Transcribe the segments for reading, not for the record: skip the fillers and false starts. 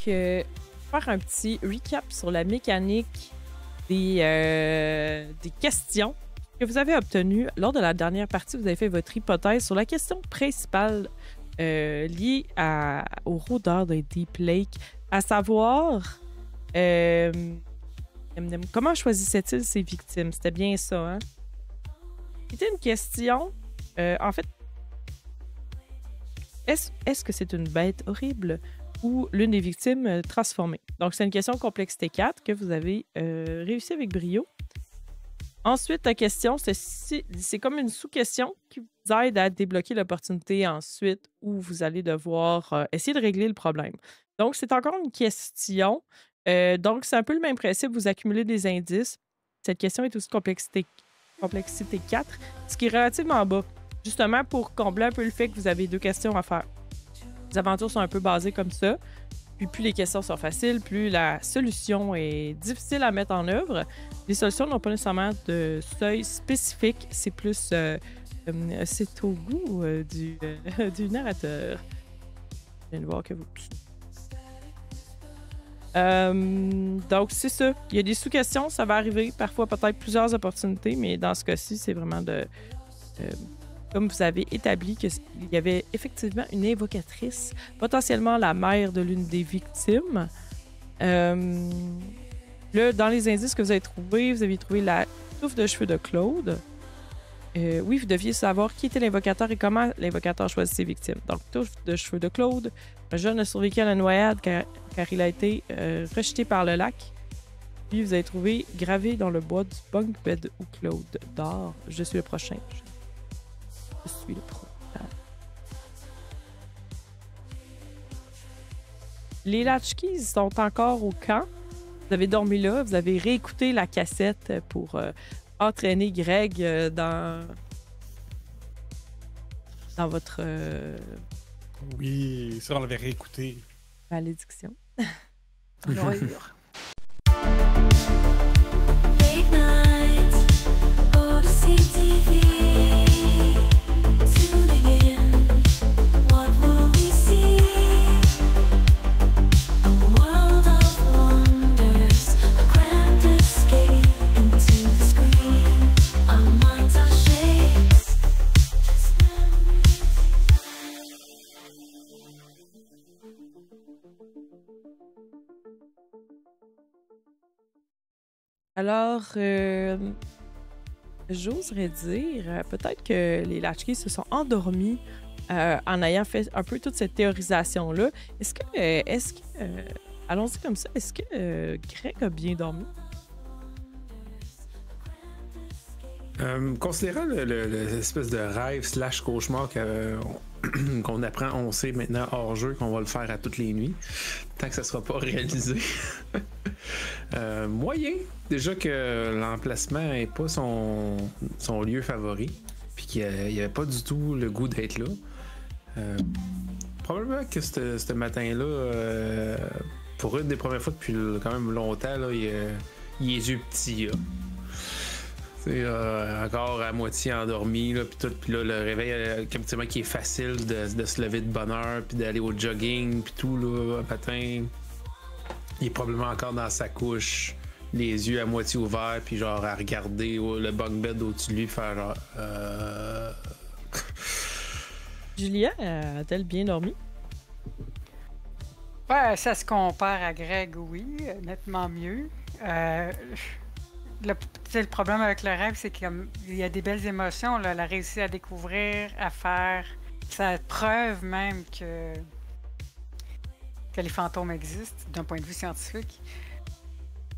faire un petit recap sur la mécanique des questions que vous avez obtenues. Lors de la dernière partie, vous avez fait votre hypothèse sur la question principale liée au rôdeur de Deep Lake, à savoir comment choisissait-il ses victimes? C'était bien ça, hein? C'était une question, en fait, est-ce que c'est une bête horrible ou l'une des victimes transformées? Donc, c'est une question complexité 4 que vous avez réussi avec brio. Ensuite, la question, c'est comme une sous-question qui vous aide à débloquer l'opportunité ensuite où vous allez devoir essayer de régler le problème. Donc, c'est encore une question. Donc, c'est un peu le même principe. Vous accumulez des indices. Cette question est aussi complexité 4, ce qui est relativement bas, justement pour combler un peu le fait que vous avez 2 questions à faire. Les aventures sont un peu basées comme ça. Puis plus les questions sont faciles, plus la solution est difficile à mettre en œuvre. Les solutions n'ont pas nécessairement de seuil spécifique. C'est plus... c'est au goût du narrateur. Je viens de voir que vous... donc, c'est ça. Il y a des sous-questions, ça va arriver. Parfois, peut-être plusieurs opportunités, mais dans ce cas-ci, c'est vraiment de... comme vous avez établi qu'il y avait effectivement une invocatrice, potentiellement la mère de l'une des victimes. Là, dans les indices que vous aviez trouvé la touffe de cheveux de Claude. Oui, vous deviez savoir qui était l'invocateur et comment l'invocateur choisit ses victimes. Donc, touffe de cheveux de Claude. Un jeune a survécu à la noyade car il a été rejeté par le lac. Puis, vous avez trouvé gravé dans le bois du bunk bed où Claude dort. Je suis le prochain. Je suis le prochain. Les Latchkeys sont encore au camp. Vous avez dormi là. Vous avez réécouté la cassette pour entraîner Greg dans votre... Oui, ça, on l'avait réécouté. Malédiction. Alors, j'oserais dire peut-être que les Latchkeys se sont endormis en ayant fait un peu toute cette théorisation-là. Est-ce que allons-y comme ça, est-ce que Greg a bien dormi? Considérant l'espèce de rêve / cauchemar qu'on apprend, on sait maintenant hors jeu qu'on va le faire à toutes les nuits, tant que ça ne sera pas réalisé. Moyen, déjà que l'emplacement n'est pas son lieu favori, puis qu'il n'y avait pas du tout le goût d'être là. Probablement que ce matin-là, pour une des premières fois depuis quand même longtemps, là, il est les yeux petits. Là. Encore à moitié endormi, là, puis là, le réveil, effectivement, qui est facile de se lever de bonne heure, puis d'aller au jogging, puis tout, là, matin. Il est probablement encore dans sa couche, les yeux à moitié ouverts, puis genre à regarder le bunk bed au-dessus de lui, faire genre... Julia, a-t-elle bien dormi? Ouais, ça se compare à Greg, oui, nettement mieux. Le problème avec le rêve, c'est qu'il y a des belles émotions. Là. Elle a réussi à découvrir, à faire. Ça preuve même que les fantômes existent d'un point de vue scientifique.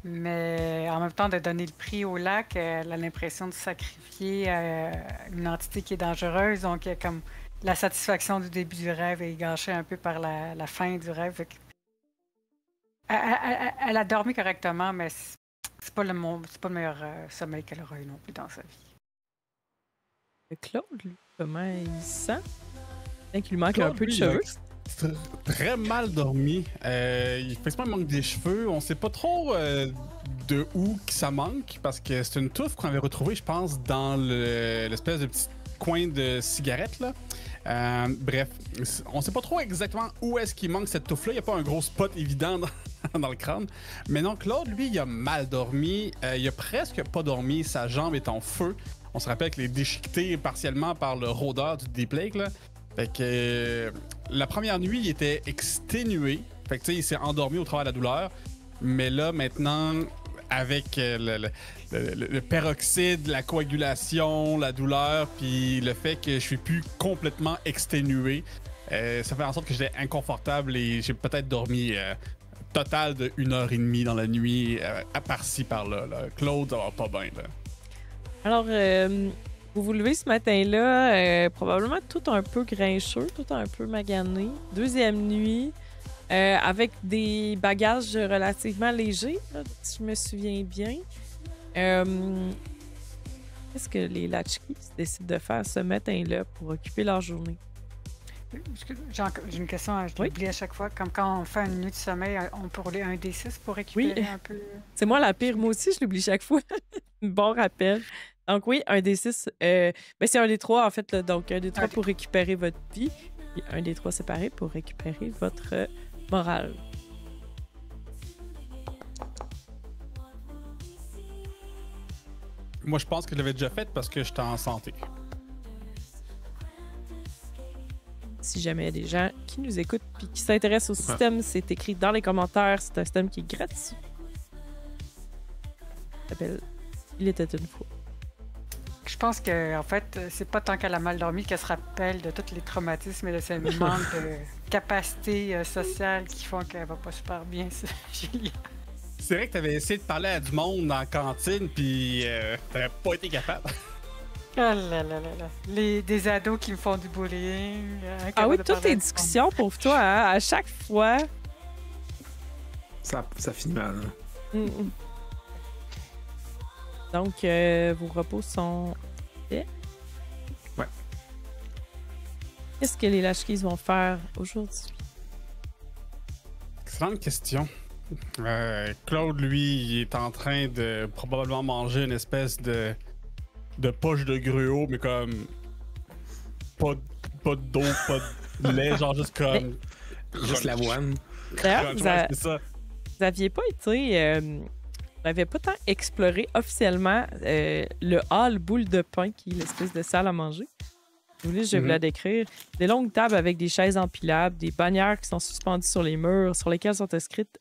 Mais en même temps, de donner le prix au lac, elle a l'impression de sacrifier une entité qui est dangereuse. Donc, il y a comme la satisfaction du début du rêve est gâchée un peu par la fin du rêve. Elle a dormi correctement, mais c'est pas le meilleur sommeil qu'elle aura eu non plus dans sa vie. Claude, lui, comment il se sent? Il lui manque un peu de cheveux. Très mal dormi. Effectivement, il manque des cheveux. On sait pas trop de où que ça manque, parce que c'est une touffe qu'on avait retrouvée, je pense, dans l'espèce de petit coin de cigarette, là. Bref, on sait pas trop exactement où est-ce qu'il manque cette touffe-là. Il n'y a pas un gros spot évident dans le crâne. Mais non, Claude, lui, il a mal dormi. Il a presque pas dormi. Sa jambe est en feu. On se rappelle qu'il est déchiqueté partiellement par le rôdeur du Deep Lake, là. Fait que la première nuit, il était exténué. Fait que tu sais, il s'est endormi au travers de la douleur. Mais là, maintenant, avec le peroxyde, la coagulation, la douleur, puis le fait que je suis plus complètement exténué, ça fait en sorte que j'étais inconfortable et j'ai peut-être dormi total de 1h30 dans la nuit, à par-ci, par-là. Claude, ça va pas bien, là. Alors, vous vous levez ce matin-là, probablement tout un peu grincheux, tout un peu magané. Deuxième nuit, avec des bagages relativement légers, là, si je me souviens bien. Qu'est-ce que les Latchkey décident de faire ce matin-là pour occuper leur journée? J'ai une question, je l'oublie à chaque fois. Comme quand on fait une nuit de sommeil, on peut rouler un D6 pour récupérer un peu. C'est moi la pire. Moi aussi, je l'oublie chaque fois. Bon rappel. Donc oui, un D6. Ben c'est un D3 en fait. Là, donc un D3 pour récupérer votre vie. Et un D3 séparé pour récupérer votre morale. Moi, je pense que je l'avais déjà fait parce que j'étais en santé. Si jamais il y a des gens qui nous écoutent et qui s'intéressent au système, c'est écrit dans les commentaires. C'est un système qui est gratuit. Ça s'appelle Il était une fois. Je pense que en fait, c'est pas tant qu'elle a mal dormi qu'elle se rappelle de tous les traumatismes et de ce manque de capacité sociale qui font qu'elle va pas super bien, Julia. C'est vrai que t'avais essayé de parler à du monde dans la cantine, puis t'avais pas été capable. Oh là là là là. Des ados qui me font du bullying. Ah oui, toutes les discussions pour toi, hein, à chaque fois. Ça finit mal. Donc, vos repos sont faits. Ouais. Qu'est-ce que les Latchkeys vont faire aujourd'hui? Excellente question. Claude, lui, il est en train de probablement manger une espèce de poche de gruau, mais comme pas d'eau, pas de lait, genre juste comme... Juste l'avoine. D'ailleurs, c'est ça. vous n'aviez pas été... vous n'avez pas tant exploré officiellement le hall boule de pain, qui est l'espèce de salle à manger. Si vous voulez, je vais vous la décrire. Des longues tables avec des chaises empilables, des bannières qui sont suspendues sur les murs, sur lesquelles sont inscrites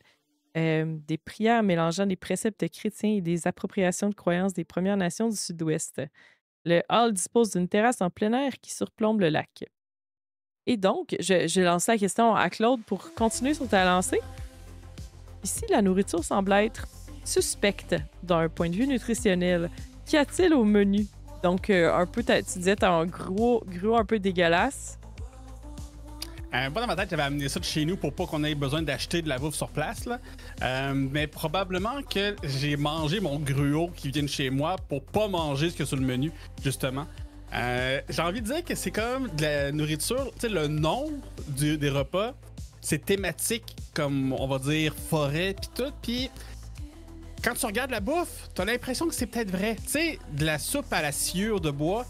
des prières mélangeant des préceptes chrétiens et des appropriations de croyances des Premières Nations du Sud-Ouest. Le hall dispose d'une terrasse en plein air qui surplombe le lac. Et donc, je lance la question à Claude pour continuer sur ta lancée. Ici, la nourriture semble être suspecte d'un point de vue nutritionnel. Qu'y a-t-il au menu? Donc, un peu, tu disais, t'as un gruau un peu dégueulasse. Moi, dans ma tête, j'avais amené ça de chez nous pour pas qu'on ait besoin d'acheter de la bouffe sur place, là. Mais probablement que j'ai mangé mon gruau qui vient de chez moi pour pas manger ce qu'il y a sur le menu, justement. J'ai envie de dire que c'est comme de la nourriture, tu sais, le nom des repas, c'est thématique, comme on va dire forêt pis tout, pis quand tu regardes la bouffe, t'as l'impression que c'est peut-être vrai. Tu sais, de la soupe à la sciure de bois,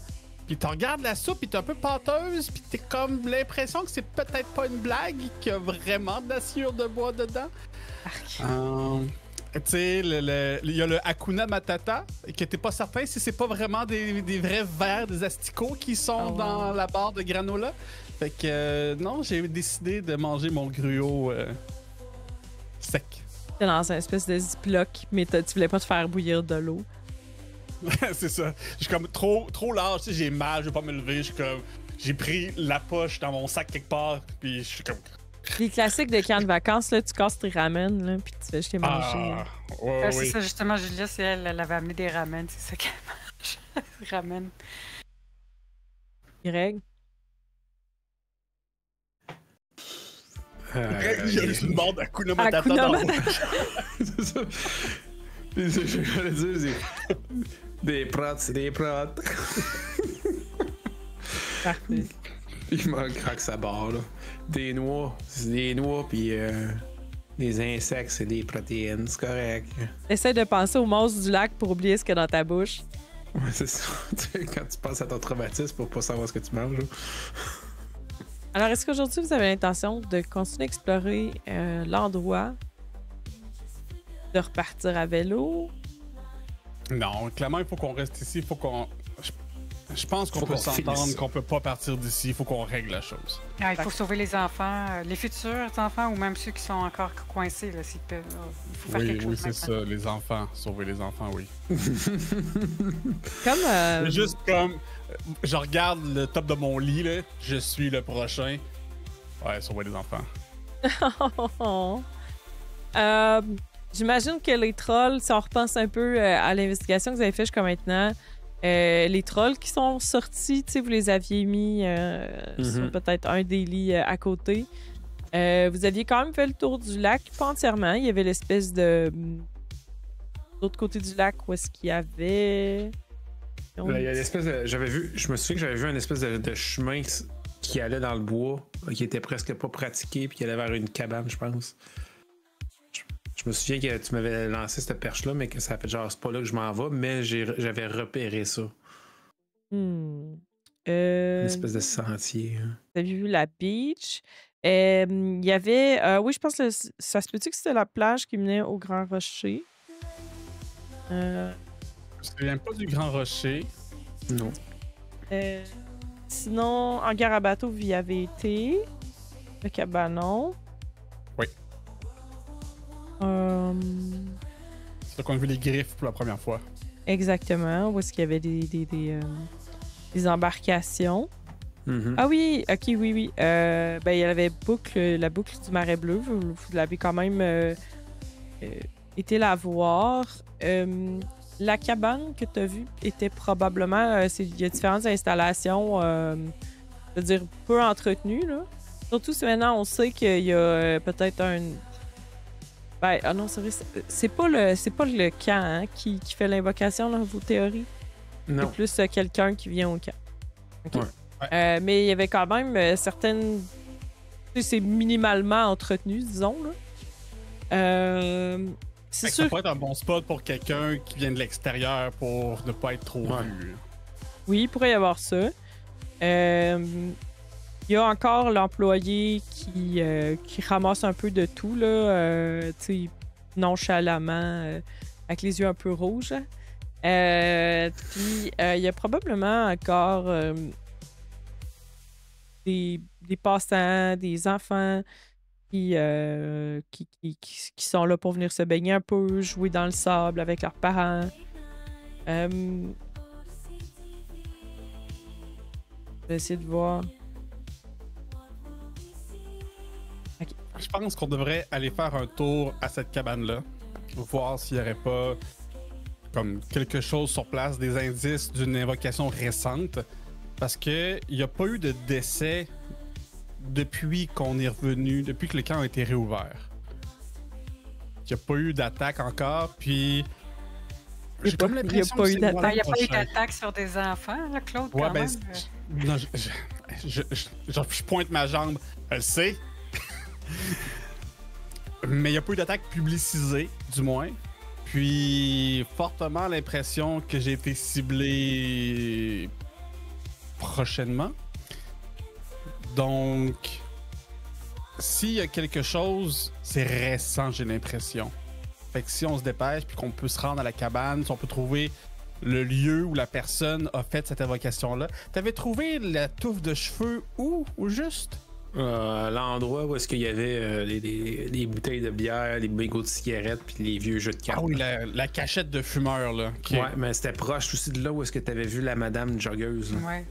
pis tu regardes la soupe, pis t'es un peu pâteuse, pis t'es comme l'impression que c'est peut-être pas une blague, qu'il y a vraiment de la sciure de bois dedans. Tu sais, il y a le Hakuna Matata, que t'es pas certain si c'est pas vraiment des vrais vers, des asticots qui sont dans la barre de granola. Fait que non, j'ai décidé de manger mon gruau sec. T'es dans une espèce de ziploc, mais tu voulais pas te faire bouillir de l'eau. C'est ça. Je suis comme trop large, tu sais, j'ai mal, je vais pas me lever. Je suis comme, j'ai pris la poche dans mon sac quelque part, puis je suis comme... Les classiques de camp de vacances, là, tu casses tes ramen, là, puis tu fais juste les manger. Ouais, c'est ça, justement, Julia, c'est elle avait amené des ramen, c'est ça qu'elle mange. Ramen. Greg? Il y a une bande d'Hakuna Matata dans mon... C'est ça. Puis j'allais dire, c'est... Des protes, c'est des protes. Parfait. Il manquera que ça barre, là. Des noix, c'est des noix, puis des insectes, c'est des protéines, c'est correct. Essaye de penser aux monstres du lac pour oublier ce qu'il y a dans ta bouche. Ouais, c'est ça. Quand tu penses à ton traumatisme pour pas savoir ce que tu manges. Alors, est-ce qu'aujourd'hui, vous avez l'intention de continuer à explorer l'endroit, de repartir à vélo? Non, clairement, il faut qu'on reste ici. Il faut qu'on. Je pense qu'on Faut peut qu'on s'entendre finisse. qu'on peut pas partir d'ici. Il faut qu'on règle la chose. Ah, il faut sauver les enfants, les futurs enfants ou même ceux qui sont encore coincés. Là, s'ils peuvent, il faut faire Oui, quelque oui, chose c'est maintenant. ça. Les enfants. Sauver les enfants, oui. Comme... C'est juste comme. Je regarde le top de mon lit, là. Je suis le prochain. Ouais, sauver les enfants. J'imagine que les trolls, si on repense un peu à l'investigation que vous avez faite jusqu'à maintenant, les trolls qui sont sortis, tu sais, vous les aviez mis sur peut-être un des lits à côté. Vous aviez quand même fait le tour du lac, pas entièrement. Il y avait l'espèce de... L'autre côté du lac, où est-ce qu'il y avait... Là, il y a l'espèce de... Je me souviens que j'avais vu une espèce de chemin qui allait dans le bois, qui était presque pas pratiqué, puis qui allait vers une cabane, je pense. Je me souviens que tu m'avais lancé cette perche-là, mais que ça fait genre, c'est pas là que je m'en vais, mais j'avais repéré ça. Une espèce de sentier. Hein. Vous avez vu la beach. Il y avait... oui, je pense que ça se peut-tu que c'était la plage qui menait au Grand Rocher? Je me souviens pas du Grand Rocher. Non. Sinon, en gare à bateau, vous y avez été. Le cabanon. Oui. C'est là qu'on a vu les griffes pour la première fois. Exactement. Où est-ce qu'il y avait des embarcations. Mm-hmm. Ah oui, ok, oui. Ben, il y avait la boucle du Marais Bleu. Vous l'avez quand même été la voir. La cabane que tu as vue était probablement... il y a différentes installations, c'est-à-dire peu entretenues, là. Surtout si maintenant on sait qu'il y a peut-être un... Ben, ah non, c'est vrai, c'est pas le camp hein, qui fait l'invocation dans vos théories. Non. C'est plus quelqu'un qui vient au camp. OK. Ouais. Mais il y avait quand même certaines... Tu sais, c'est minimalement entretenu, disons, là. C'est sûr. Ça pourrait être un bon spot pour quelqu'un qui vient de l'extérieur pour ne pas être trop vu. Oui, il pourrait y avoir ça. Il y a encore l'employé qui ramasse un peu de tout, là, tu sais, nonchalamment, avec les yeux un peu rouges. Puis, il y a probablement encore des passants, des enfants qui sont là pour venir se baigner un peu, jouer dans le sable avec leurs parents. Je vais essayer de voir. Okay. Je pense qu'on devrait aller faire un tour à cette cabane-là, voir s'il n'y aurait pas comme quelque chose sur place, des indices d'une invocation récente, parce que il n'y a pas eu de décès depuis qu'on est revenu, depuis que le camp a été réouvert. Il n'y a pas eu d'attaque encore, puis j'ai comme l'impression pas que eu c'est d'attaque. le mois Il n'y a pas eu prochain. d'attaque sur des enfants, là, Claude, Ouais, quand ben, même. non, je pointe ma jambe, elle sait. Mais il n'y a pas eu d'attaque publicisée, du moins. Puis, fortement l'impression que j'ai été ciblé prochainement. Donc, s'il y a quelque chose, c'est récent, j'ai l'impression. Fait que si on se dépêche puis qu'on peut se rendre à la cabane, si on peut trouver le lieu où la personne a fait cette invocation-là. T'avais trouvé la touffe de cheveux où? Ou juste? L'endroit où est-ce qu'il y avait les bouteilles de bière, les mégots de cigarettes puis les vieux jeux de cartes. Ah oui, la cachette de fumeur, là. Okay. Ouais, mais c'était proche aussi de là où est-ce que t'avais vu la madame joggeuse. Là. Ouais.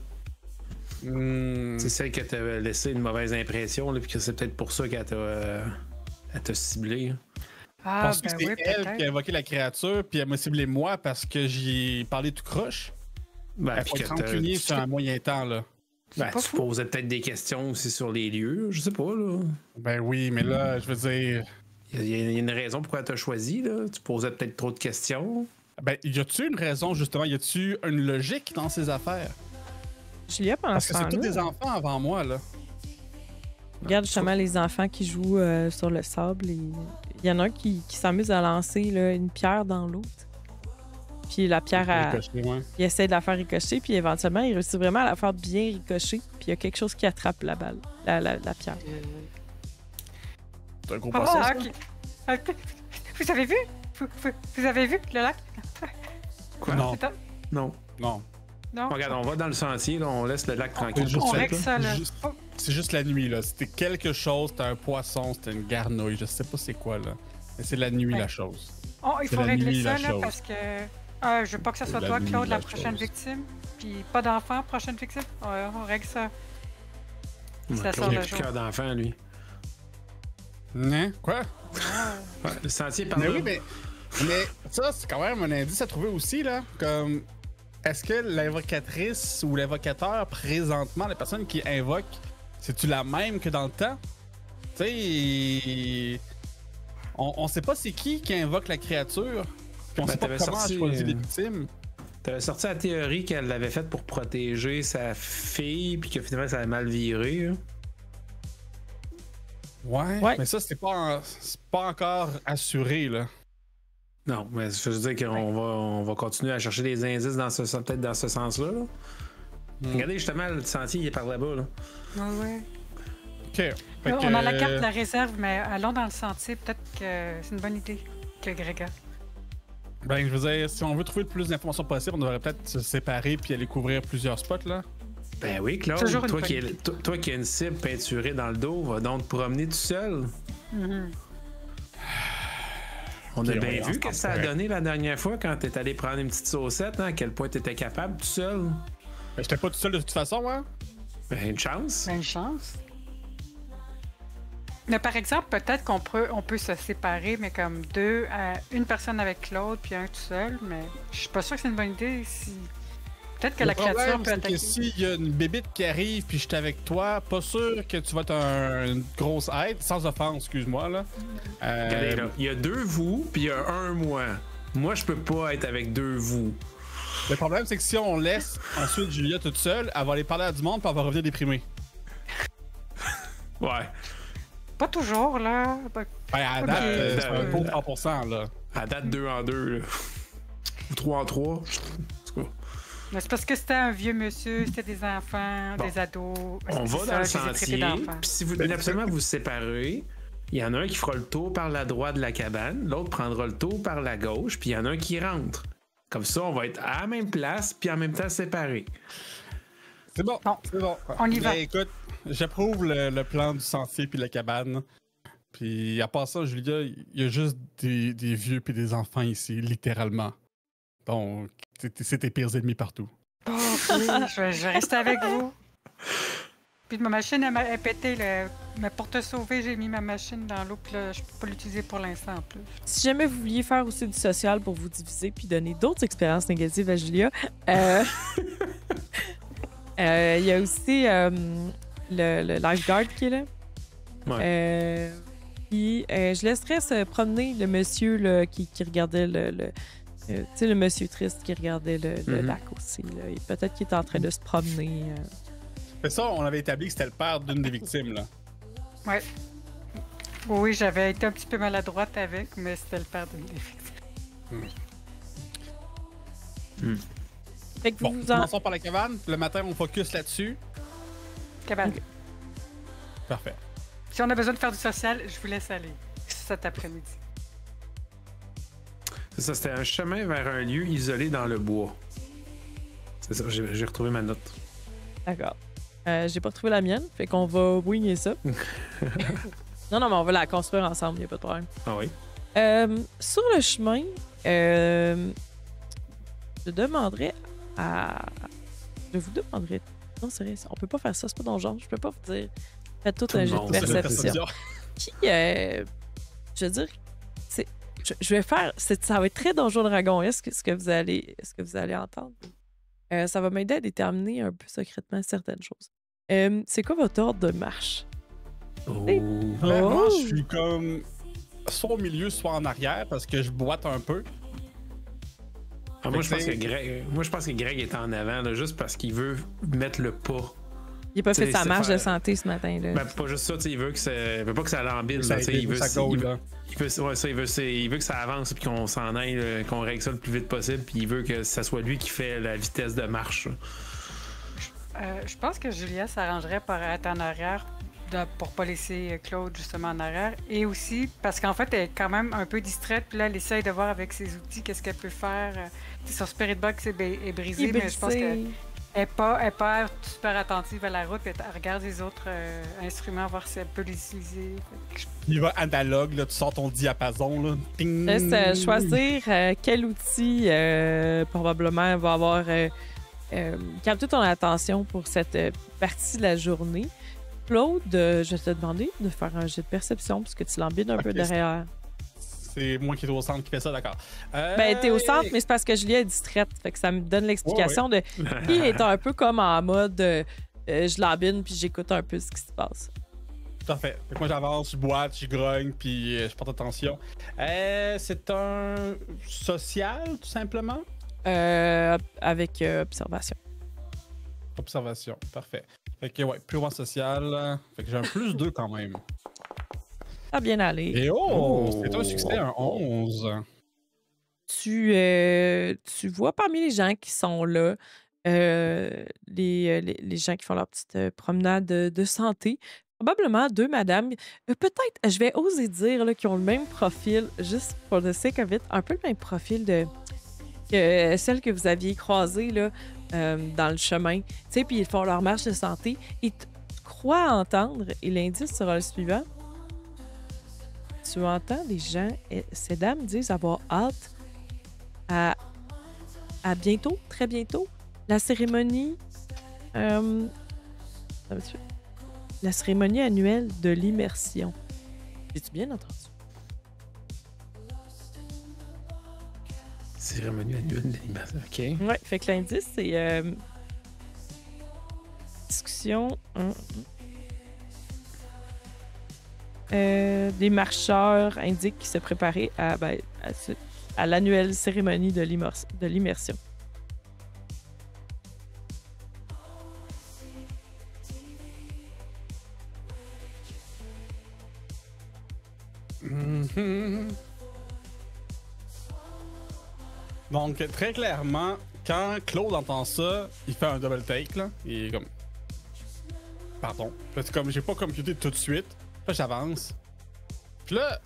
C'est celle qui t'a laissé une mauvaise impression, là, puis que c'est peut-être pour ça qu'elle t'a ciblé. Là. Ah, Parce que ben c'est oui, elle peut-être. qui a invoqué la créature, puis elle m'a ciblé moi parce que j'y ai parlé tout croche. Ben, Elle puis faut que être rancunier sur un moyen temps, là. Ben, pas tu fou. posais peut-être des questions aussi sur les lieux, je sais pas, là. Ben oui, mais là, je veux dire... Il y a une raison pourquoi elle t'a choisi, là. Tu posais peut-être trop de questions. Ben, y a-tu une raison, justement? Y a-tu une logique dans ces affaires? Julia, pendant Parce ce que c'est tous temps-là, des enfants avant moi, là. regarde justement les enfants qui jouent sur le sable. Il y en a un qui s'amuse à lancer là, une pierre dans l'eau. Puis la pierre, Ouais. il essaie de la faire ricocher, puis éventuellement, il réussit vraiment à la faire bien ricocher. Puis il y a quelque chose qui attrape la balle, la pierre. C'est un gros Ah, passage. ok. Vous avez vu? Vous avez vu le lac? Quoi? Non. C'est un- Non. Non. Non? Regarde, on va dans le sentier, là, on laisse le lac tranquille. juste On fait, règle ça, là. Oh, C'est juste la nuit, là. C'était quelque chose, c'était un poisson, c'était une garnouille, je sais pas c'est quoi, là. Mais c'est la nuit, Ouais. la chose. il C'est faut la régler nuit, ça, la là, chose. parce que je veux pas que ça soit La toi, nuit, Claude, la la prochaine chose. victime. Puis pas d'enfant, prochaine victime. Ouais, on règle ça. Ouais, Ça Claude, sort il a le plus jour. cœur d'enfant, lui. Hein? Quoi? Ouais, le sentier par Mais là. oui, mais ça, c'est quand même un indice à trouver aussi, là. Comme, est-ce que l'invocatrice ou l'invocateur, présentement, la personne qui invoque, c'est-tu la même que dans le temps? Tu sais, on sait pas c'est qui invoque la créature. Puis on Ben, sait pas t'avais comment sorti, choisir les victimes. T'avais sorti la théorie qu'elle l'avait faite pour protéger sa fille, puis que finalement ça a mal viré. Hein. Ouais. Mais ça, c'est pas encore assuré, là. Non, mais je veux dire on va continuer à chercher des indices peut-être dans ce sens-là. là. Regardez justement, le sentier il est par là-bas. Là. Ouais. OK. Fait On a la que- carte de la réserve, mais allons dans le sentier. Peut-être que c'est une bonne idée que Greg a. Ben, je veux dire, si on veut trouver le plus d'informations possible, on devrait peut-être se séparer puis aller couvrir plusieurs spots, là. Ben oui, Claude, Toujours une toi bonne idée. toi qui as une cible peinturée dans le dos, va donc te promener tout seul. Mhm. On Ok, a on bien est vu ensemble, que ça a correct. donné la dernière fois quand t'es allé prendre une petite saucette, hein, à quel point t'étais capable tout seul. Ben, j'étais pas tout seul de toute façon, hein? Ben, une chance. Ben, une chance. Mais par exemple, peut-être on peut se séparer, mais comme une personne avec Claude puis un tout seul, mais je suis pas sûr que c'est une bonne idée. Peut-être que la créature problème, peut c'est que attaquer. s'il y a une bébite qui arrive puis je suis avec toi, pas sûr que tu vas être une grosse aide, sans offense, excuse-moi, là. Regardez, là, il y a 2 vous, puis il y a 1 moi. Moi, je peux pas être avec 2 vous. Le problème, c'est que si on laisse ensuite Julia toute seule, elle va aller parler à du monde puis elle va revenir déprimée. Ouais. Pas toujours, là. Ben, à date, Ok. c'est un beau 3%, là. À date 2 en 2, là. Ou 3 en 3. Mais c'est parce que c'était un vieux monsieur, c'était des enfants, Bon. des ados. On C'est va ça, dans le je les ai traités sentier, d'enfants. puis si vous voulez absolument vous séparer, il y en a un qui fera le tour par la droite de la cabane, l'autre prendra le tour par la gauche, puis il y en a un qui rentre. Comme ça, on va être à la même place, puis en même temps séparés. C'est bon, Bon, c'est bon. on y va. Mais écoute, j'approuve le plan du sentier puis la cabane. Puis à part ça, Julia, il y a juste des vieux puis des enfants ici, littéralement. Donc, c'est tes pires ennemis partout. Bon, ok, je vais rester avec vous. Puis ma machine est pétée, là. Mais pour te sauver, j'ai mis ma machine dans l'eau, puis là, je peux pas l'utiliser pour l'instant en plus. Si jamais vous vouliez faire aussi du social pour vous diviser puis donner d'autres expériences négatives à Julia, il y a aussi le lifeguard qui est là. Ouais. Puis je laisserais se promener le monsieur là, qui regardait tu sais, le monsieur triste qui regardait le lac aussi. Là. Et peut-être qu'il est en train de se promener. Mais ça, on avait établi que c'était le père d'une des victimes, là. Ouais. Oui, j'avais été un petit peu maladroite avec, mais c'était le père d'une des victimes. Fait que Bon, vous en... commençons par la cabane. Le matin, on focus là-dessus. Cabane. Ok. Parfait. Si on a besoin de faire du social, je vous laisse aller cet après-midi. C'est ça, c'était un chemin vers un lieu isolé dans le bois. C'est ça, j'ai retrouvé ma note. D'accord. J'ai pas trouvé la mienne, fait qu'on va wingger ça. non, mais on va la construire ensemble, y a pas de problème. Ah oui? Sur le chemin, je demanderais à... Je vous demanderais... Non, c'est vrai, on peut pas faire ça, c'est pas dans le genre. Je peux pas vous dire... Faites tout un le jeu de monde, c'est perception. Puis, je veux dire, je vais faire... Ça va être très Donjon Dragon, ce que vous allez entendre. Ça va m'aider à déterminer un peu secrètement certaines choses. C'est quoi votre ordre de marche? Oh. Moi, Oh! je suis comme soit au milieu, soit en arrière, parce que je boite un peu. Ah, moi, je pense que Greg est en avant, là, juste parce qu'il veut mettre le pas Il a pas fait T'sais, sa c'est marche de faire- santé ce matin. Là. Ben, pas juste ça, il veut veut pas que ça l'embille. Ça là, t'sais, aide, il veut, ça go, là. il veut que ça avance puis qu'on s'en aille, qu'on règle ça le plus vite possible. Puis il veut que ça soit lui qui fait la vitesse de marche. Je pense que Julia s'arrangerait pour être en arrière pour pas laisser Claude justement en arrière. Et aussi parce qu'en fait, elle est quand même un peu distraite. Puis là, elle essaye de voir avec ses outils qu'est-ce qu'elle peut faire. Son Spirit Box est brisé, mais je pense qu'elle n'est pas super attentive à la route. Puis elle regarde les autres instruments, voir si elle peut les utiliser. Il va analogue, là, tu sors ton diapason. Là. Ting! Laisse choisir quel outil probablement va avoir capté ton attention pour cette partie de la journée. Claude, je vais te demander de faire un jet de perception puisque tu l'embines un peu derrière. C'est moi qui est au centre qui fait ça, d'accord. Ben, t'es au centre, mais c'est parce que Julia est distraite. Fait que ça me donne l'explication de qui est un peu comme en mode je l'embine puis j'écoute un peu ce qui se passe. Tout à fait. Fait que moi, j'avance, je boite, je grogne, puis je porte attention. C'est un social, tout simplement? Avec observation. Observation, parfait. Fait que, ouais, purement social. Fait que j'ai un plus 2 quand même. Ça a bien allé. Et c'est un succès, un 11. Tu vois parmi les gens qui sont là, les gens qui font leur petite promenade de santé, probablement 2 madames, peut-être, je vais oser dire, là, qui ont le même profil, juste pour le sake of it, un peu le même profil que celle que vous aviez croisée là, dans le chemin. Tu sais, puis ils font leur marche de santé. Et tu crois entendre, et l'indice sera le suivant, tu entends les gens, ces dames disent avoir hâte à bientôt, très bientôt, la cérémonie la cérémonie annuelle de l'immersion. J'ai-tu bien entendu? Cérémonie annuelle de l'immersion. OK. Ouais, fait que l'indice, c'est discussion. Des marcheurs indiquent qu'ils se préparaient à l'annuelle cérémonie de l'immersion. Donc, très clairement, quand Claude entend ça, il fait un double take, là. Il est comme... Pardon. Là, c'est comme, j'ai pas computé tout de suite. Là, j'avance. Puis là,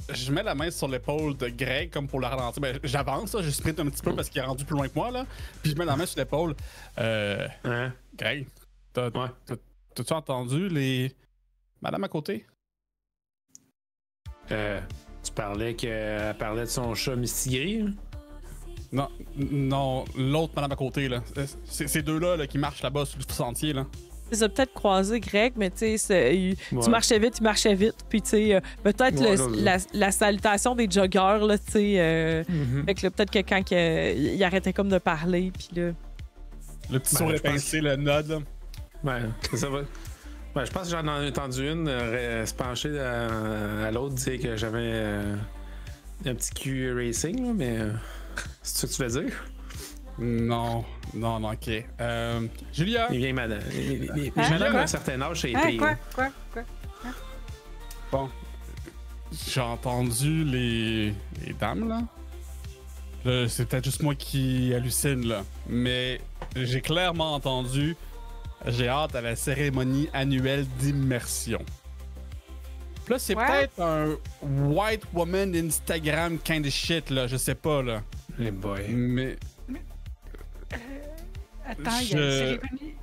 je mets la main sur l'épaule de Greg, comme pour le ralentir. Ben, j'avance, là, je sprint un petit peu parce qu'il est rendu plus loin que moi, là. Puis je mets la main sur l'épaule. Greg, t'as-tu entendu les... Madame à côté? Tu parlais qu'elle parlait de son chat mistigris? Non, l'autre madame à côté, là. C'est ces deux-là là, qui marchent là-bas sur le sentier, là. Tu as peut-être croisé Greg, mais tu sais, tu marchais vite, il marchait vite. Puis tu sais, peut-être la salutation des joggeurs, là, tu sais. Fait que là, peut-être que quand il arrêtait comme de parler, puis là... Le petit sourire pincé, le nod, là. Ouais, ça va. Ouais, je pense que j'en ai entendu une se pencher à l'autre, dire que j'avais un petit cul racing, là, mais c'est ça que tu veux dire? Non, ok. Julia? Il vient madame. Madame à un certain âge, c'est pire. Quoi? Bon. J'ai entendu les dames, là. C'est peut-être juste moi qui hallucine, là. Mais j'ai clairement entendu... J'ai hâte à la cérémonie annuelle d'immersion. Puis là, c'est peut-être un white woman Instagram kind of shit, là. Je sais pas, là. Les boys. Mais... Attends, il y a une cérémonie...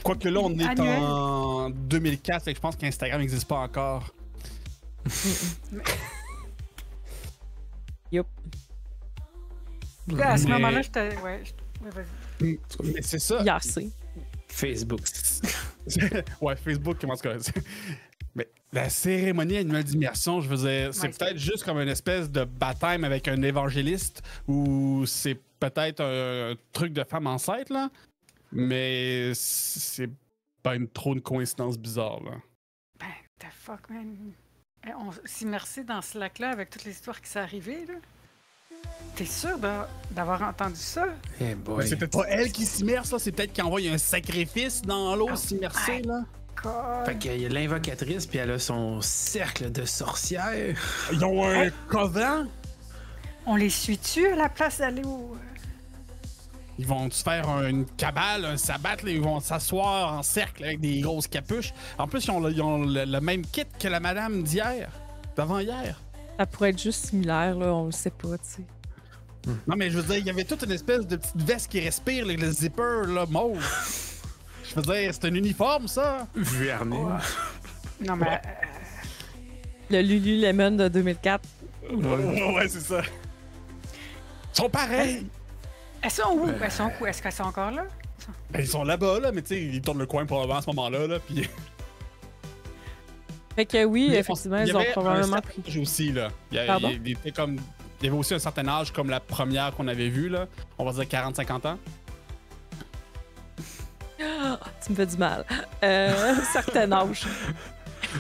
Quoique là, on est annuelle. en 2004, et je pense qu'Instagram n'existe pas encore. Yup. À ce moment-là, j'étais... Ouais, vas-y. Mais c'est ça. Yassé. Facebook. Ouais, Facebook, comment ça? Mais la cérémonie annuelle d'immersion, je veux dire, c'est peut-être juste comme une espèce de baptême avec un évangéliste ou c'est peut-être un truc de femme enceinte, là. Mais c'est pas trop une coïncidence bizarre, là. Ben, the fuck, man. On s'immersait dans ce lac-là avec toutes les histoires qui sont arrivées, là. T'es sûr d'avoir entendu ça? Eh boy. Mais c'est peut-être pas elle qui s'immerse, là. C'est peut-être qu'elle envoie un sacrifice dans l'eau s'immerser, là. God. Fait qu'il y a l'invocatrice, puis elle a son cercle de sorcières. Ils ont un couvent. On les suit-tu à la place d'aller au... Ils vont se faire une cabale, un sabbat, là, ils vont s'asseoir en cercle avec des grosses capuches. En plus, ils ont le même kit que la madame d'hier, d'avant-hier. Ça pourrait être juste similaire, là, on le sait pas, tu sais. Non, mais je veux dire, il y avait toute une espèce de petite veste qui respire, là, le zipper, là, mauve. Je veux dire, c'est un uniforme, ça. Vuarnet. Non, mais... Le Lululemon de 2004. Ouais, c'est ça. Ils sont pareils. Elles sont où? Elles sont où? Est-ce qu'elles sont encore là? Ben, ils sont là-bas, là, mais tu sais, ils tournent le coin probablement à ce moment-là, là, puis... Fait que oui, Mais effectivement, il y ils ont avait probablement un pris. certain âge aussi, là. Pardon? Il y avait aussi un certain âge comme la première qu'on avait vue, là. On va dire 40-50 ans. Tu me fais du mal. Certain âge.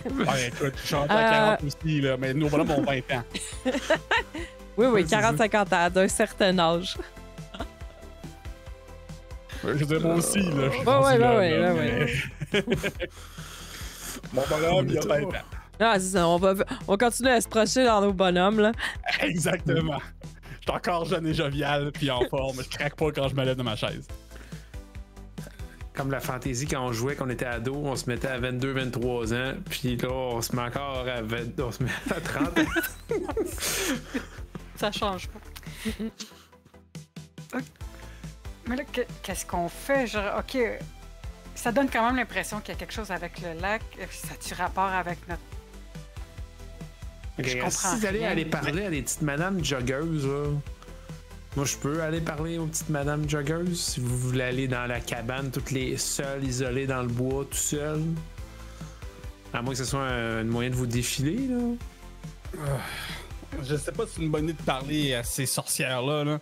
Ouais, écoute, je suis rendu à 40 aussi, là, mais nous, voilà mon 20 ans. Oui, 40-50 ans, d'un certain âge. Je veux dire, moi aussi, là. je suis Ouais, rendu là, là, ouais. mais- Mon bonhomme, il a 20 ans. Ah, c'est ça, on va continuer à se projeter dans nos bonhommes, là. Exactement. Je suis encore jeune et jovial, puis en forme. Je craque pas quand je me lève de ma chaise. Comme la fantaisie, quand on jouait, qu'on était ado, on se mettait à 22-23 ans, puis là, on se met encore à 20, on se met à 30 ans. Ça change pas. Ok. Mais là, qu'est-ce qu'on fait? Genre, OK, ça donne quand même l'impression qu'il y a quelque chose avec le lac. Ça a-tu rapport avec notre... Ok, Je comprends si vous allez rien. aller parler à des petites madames joggeuses, là, moi je peux aller parler aux petites madames joggeuses si vous voulez aller dans la cabane, toutes les seules, isolées dans le bois, tout seul. À moins que ce soit un moyen de vous défiler, là. Je sais pas si c'est une bonne idée de parler à ces sorcières-là, là.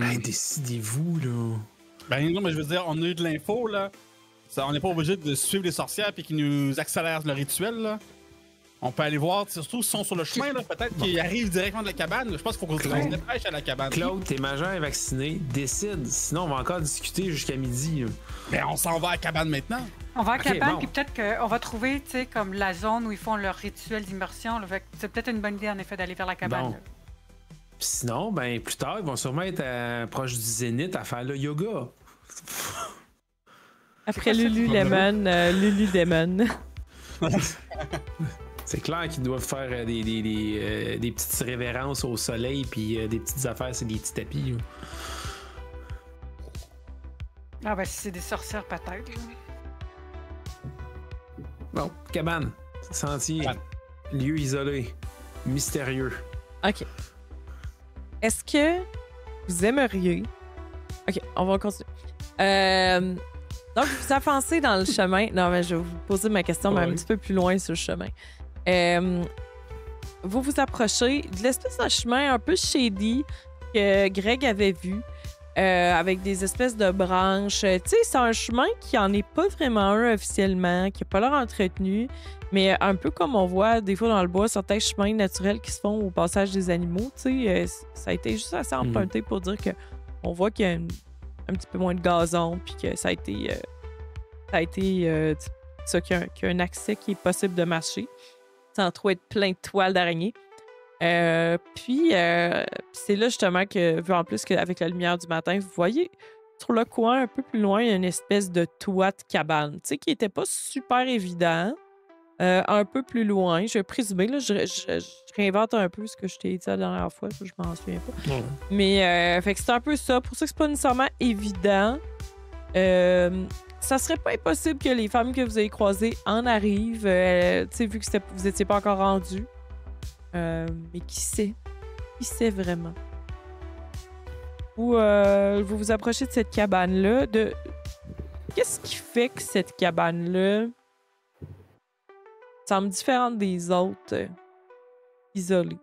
Hey, décidez-vous, là. Ben non, mais je veux dire, on a eu de l'info, là. On n'est pas obligé de suivre les sorcières puis qu'ils nous accélèrent le rituel, là. On peut aller voir, surtout s'ils sont sur le chemin, là, peut-être qu'ils arrivent directement de la cabane. Je pense qu'il faut qu'on se dépêche à la cabane. Claude, t'es majeur et vacciné, décide. Sinon, on va encore discuter jusqu'à midi, là. Mais on s'en va à la cabane maintenant. On va à Ok, cabane, bon. puis peut-être qu'on va trouver, tu sais, comme la zone où ils font leur rituel d'immersion. Là. Fait que c'est peut-être une bonne idée, en effet, d'aller vers la cabane. Bon. là. Puis sinon, ben, plus tard, ils vont sûrement être proche du zénith à faire le yoga. Après quoi ça, Lululemon, Luludemon. C'est clair qu'ils doivent faire des petites révérences au soleil puis des petites affaires sur des petits tapis. Là. Ah ben, si c'est des sorcières, peut-être. là. Bon, cabane, sentier, Cabane. lieu isolé, mystérieux. OK. Est-ce que vous aimeriez... OK, on va continuer. Donc, vous avancez dans le chemin. Non, mais je vais vous poser ma question, mais un Oui. petit peu plus loin sur le chemin. Vous vous approchez de l'espèce de chemin un peu shady que Greg avait vu, avec des espèces de branches. Tu sais, c'est un chemin qui en est pas vraiment un officiellement, qui n'a pas l'air entretenu, mais un peu comme on voit des fois dans le bois, certains chemins naturels qui se font au passage des animaux. Tu sais, ça a été juste assez emprunté pour dire que on voit qu'il y a un petit peu moins de gazon, puis que ça a été ça, qu'il y a un accès qui est possible de marcher sans trop être plein de toiles d'araignée. Puis c'est là justement que, vu en plus qu'avec la lumière du matin, vous voyez sur le coin un peu plus loin, il y a une espèce de toit de cabane, tu sais, qui était pas super évident. Un peu plus loin, je vais présumer, là, je réinvente un peu ce que je t'ai dit la dernière fois, je m'en souviens pas. Ouais. Mais fait que c'est un peu ça. Pour ça que c'est pas nécessairement évident. Ça serait pas impossible que les femmes que vous avez croisées en arrivent, tu sais, vu que vous étiez pas encore rendus. Mais qui sait? Qui sait vraiment? Ou vous vous approchez de cette cabane-là. Qu'est-ce qui fait que cette cabane-là semble différente des autres isolées?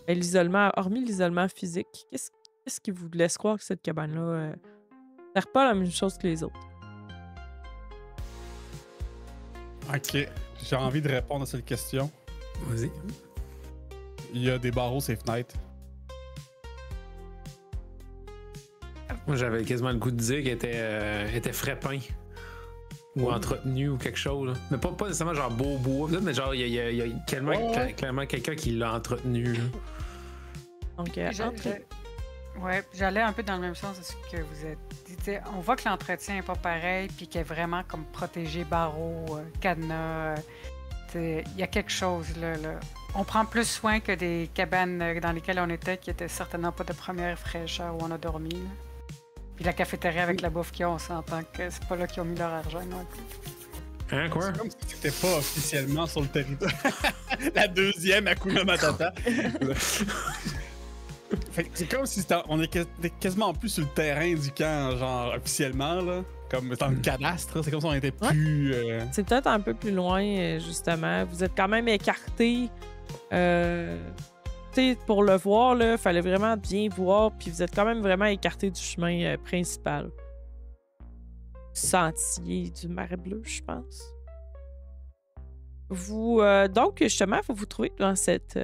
L'isolement, hormis l'isolement physique, qu'est-ce qui vous laisse croire que cette cabane-là n'a pas la même chose que les autres? Ok, j'ai envie de répondre à cette question. Vas-y. il y a des barreaux sur les fenêtres. Moi, j'avais quasiment le goût de dire qu'elle était frais peint. Ou entretenu ou quelque chose. Là. Mais pas nécessairement genre beau bois, mais genre il y a clairement quelqu'un qui l'a entretenu. Là. Donc, ouais, j'allais un peu dans le même sens de ce que vous êtes dit. T'sais, on voit que l'entretien n'est pas pareil, puis qu'il est vraiment comme protégé, barreaux, cadenas. Il y a quelque chose là. On prend plus soin que des cabanes dans lesquelles on était, qui étaient certainement pas de première fraîcheur où on a dormi. Là. Puis la cafétéria avec la bouffe qu'ils ont, on s'entend que c'est pas là qu'ils ont mis leur argent non plus. Hein, quoi? C'est comme si c'était pas officiellement sur le territoire. La deuxième Hakuna Matata. C'est comme si on était quasiment plus sur le terrain du camp, genre officiellement, là. Comme dans le cadastre, c'est comme si on était plus. C'est peut-être un peu plus loin, justement. Vous êtes quand même écarté. Pour le voir, il fallait vraiment bien voir, puis vous êtes quand même vraiment écarté du chemin principal. Sentier du Marais Bleu, je pense. Vous, donc, justement, vous vous trouvez dans cette...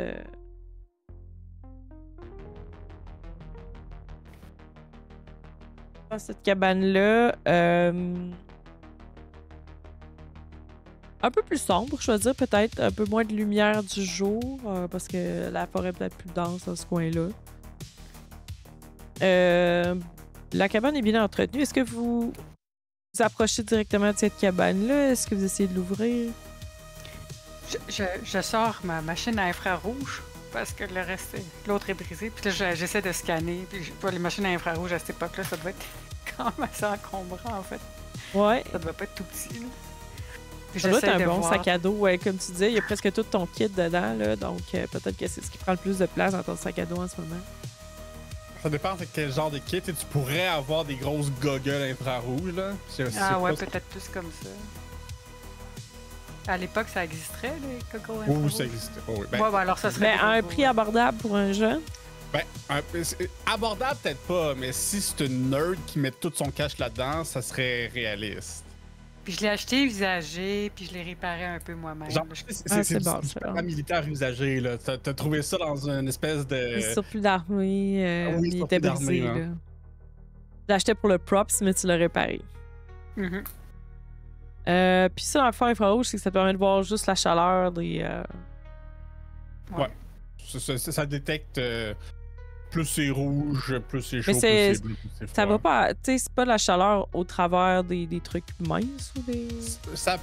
dans cette cabane-là, un peu plus sombre, je veux dire, peut-être un peu moins de lumière du jour, parce que la forêt est peut-être plus dense dans ce coin-là. La cabane est bien entretenue. Est-ce que vous vous approchez directement de cette cabane-là? Est-ce que vous essayez de l'ouvrir? Je sors ma machine à infrarouge parce que l'autre est brisé. Puis là, j'essaie de scanner. Puis pour les machines à infrarouge à cette époque-là, ça devait être quand même assez encombrant, en fait. Ouais. Ça devait pas être tout petit, là. Ça doit être un bon sac à dos, ouais, comme tu disais, il y a presque tout ton kit dedans, là, donc peut-être que c'est ce qui prend le plus de place dans ton sac à dos en ce moment. Ça dépend de quel genre de kit. Tu pourrais avoir des grosses goggles infrarouges, là. Ouais, peut-être plus comme ça. À l'époque, ça existerait, les goggles infrarouges? Oui, ça existait. Oh, oui. Alors ça serait... à un prix abordable pour un jeune? Abordable, peut-être pas, mais si c'est une nerd qui met tout son cash là-dedans, ça serait réaliste. Puis je l'ai acheté usagé, puis je l'ai réparé un peu moi-même. Genre, c'est bon, du militaire usagé, là. T'as trouvé ça dans une espèce de... Il est surplus d'armée, il était brisé, là. Tu l'achetais pour le props, mais tu l'as réparé. Mm-hmm. Puis ça, dans le fond, infrarouge, c'est que ça te permet de voir juste la chaleur des... Ouais. Ça détecte... plus c'est rouge, plus c'est chaud, mais plus c'est bleu, plus c'est froid. Ça va pas... Tu sais, c'est pas de la chaleur au travers des trucs minces ou des... Ça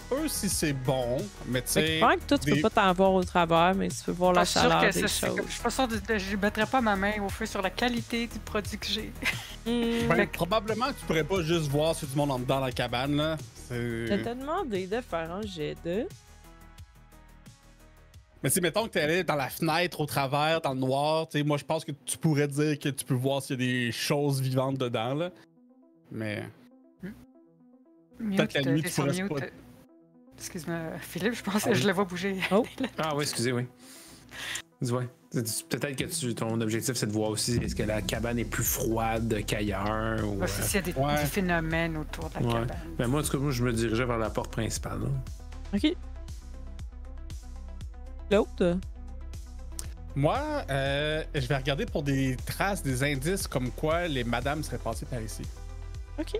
peut si c'est bon, mais tu sais... Fait que toi, tu peux pas t'en voir au travers, mais tu peux voir la chaleur des choses. Je suis pas sûr je mettrais pas ma main au feu sur la qualité du produit que j'ai. Probablement que tu pourrais pas juste voir si du monde entre dans la cabane, là. Je te demandé de faire un jet de... Mais si mettons que t'es allé dans la fenêtre au travers, dans le noir, tu sais, moi je pense que tu pourrais dire que tu peux voir s'il y a des choses vivantes dedans, là. Mais... Peut-être la nuit, tu pourrais pas... Excuse-moi, Philippe, je pense que je le vois bouger. Oh. Ah oui, excusez, oui. Ouais. Peut-être que ton objectif, c'est de voir aussi est-ce que la cabane est plus froide qu'ailleurs. Ou... S'il y a des phénomènes autour de la cabane. Ben moi, en tout cas, je me dirigeais vers la porte principale. Là. OK. L'autre? Moi, je vais regarder pour des traces, des indices comme quoi les madames seraient passées par ici. OK.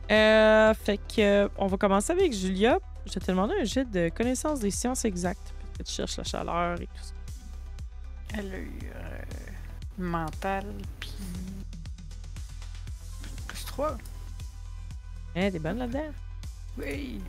Fait que on va commencer avec Julia. Je vais te demander un jet de connaissance des sciences exactes. Puis que tu cherches la chaleur et tout ça. Elle a eu mental, puis plus 3. T'es bonne là-dedans? Oui.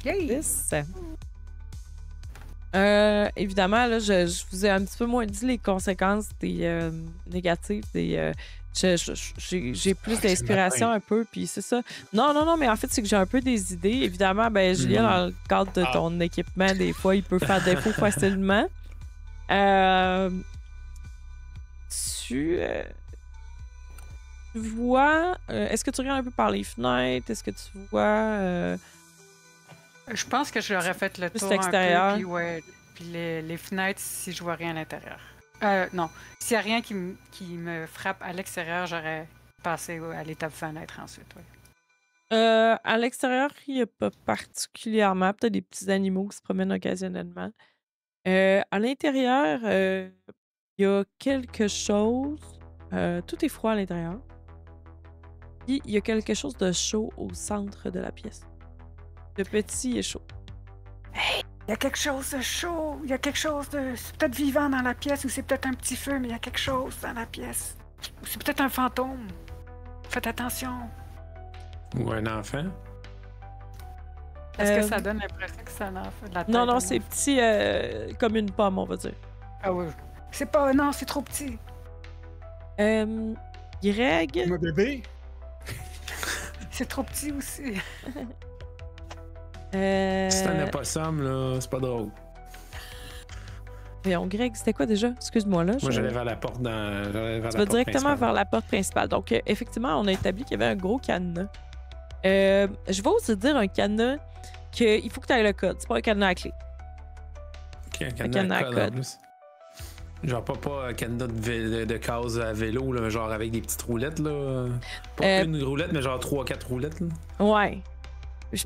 Yay! 10. Évidemment, là, je vous ai un petit peu moins dit les conséquences des négatives. J'ai plus d'inspiration un peu, puis c'est ça. Non, mais en fait, c'est que j'ai un peu des idées. Évidemment, Julien, dans le cadre de ton équipement, des fois, il peut faire défaut facilement. Tu vois... est-ce que tu regardes un peu par les fenêtres? Est-ce que tu vois... Je pense que je l'aurais fait le plus tour l'extérieur. un peu, puis Puis les fenêtres, si je vois rien à l'intérieur. Non. S'il n'y a rien qui me frappe à l'extérieur, j'aurais passé à l'étape fenêtre ensuite. Oui. À l'extérieur, il n'y a pas particulièrement. Peut-être des petits animaux qui se promènent occasionnellement. À l'intérieur, il y a quelque chose. Tout est froid à l'intérieur. Puis il y a quelque chose de chaud au centre de la pièce. Le petit est chaud. Hey! Il y a quelque chose de chaud! Il y a quelque chose de... C'est peut-être vivant dans la pièce ou c'est peut-être un petit feu, mais il y a quelque chose dans la pièce. Ou c'est peut-être un fantôme. Faites attention. Ou un enfant. Est-ce que ça donne l'impression que c'est un enfant de la tête? Non, c'est petit comme une pomme, on va dire. Ah oui. C'est pas... Non, c'est trop petit. Greg... Un bébé? C'est trop petit aussi. Si t'en as pas somme, là, c'est pas drôle. Voyons, Greg, c'était quoi déjà? Excuse-moi là. Moi, j'allais vers la porte dans. Tu vas directement vers la porte principale. Donc, effectivement, on a établi qu'il y avait un gros cadenas. Je vais aussi dire un cadenas qu'il faut que tu aies le code. C'est pas un cadenas à clé. Ok, un cadenas à code. En plus. Genre pas un cadenas de case à vélo, là, mais genre avec des petites roulettes. Là. Pas une roulette, mais genre 3-4 roulettes. Là. Ouais.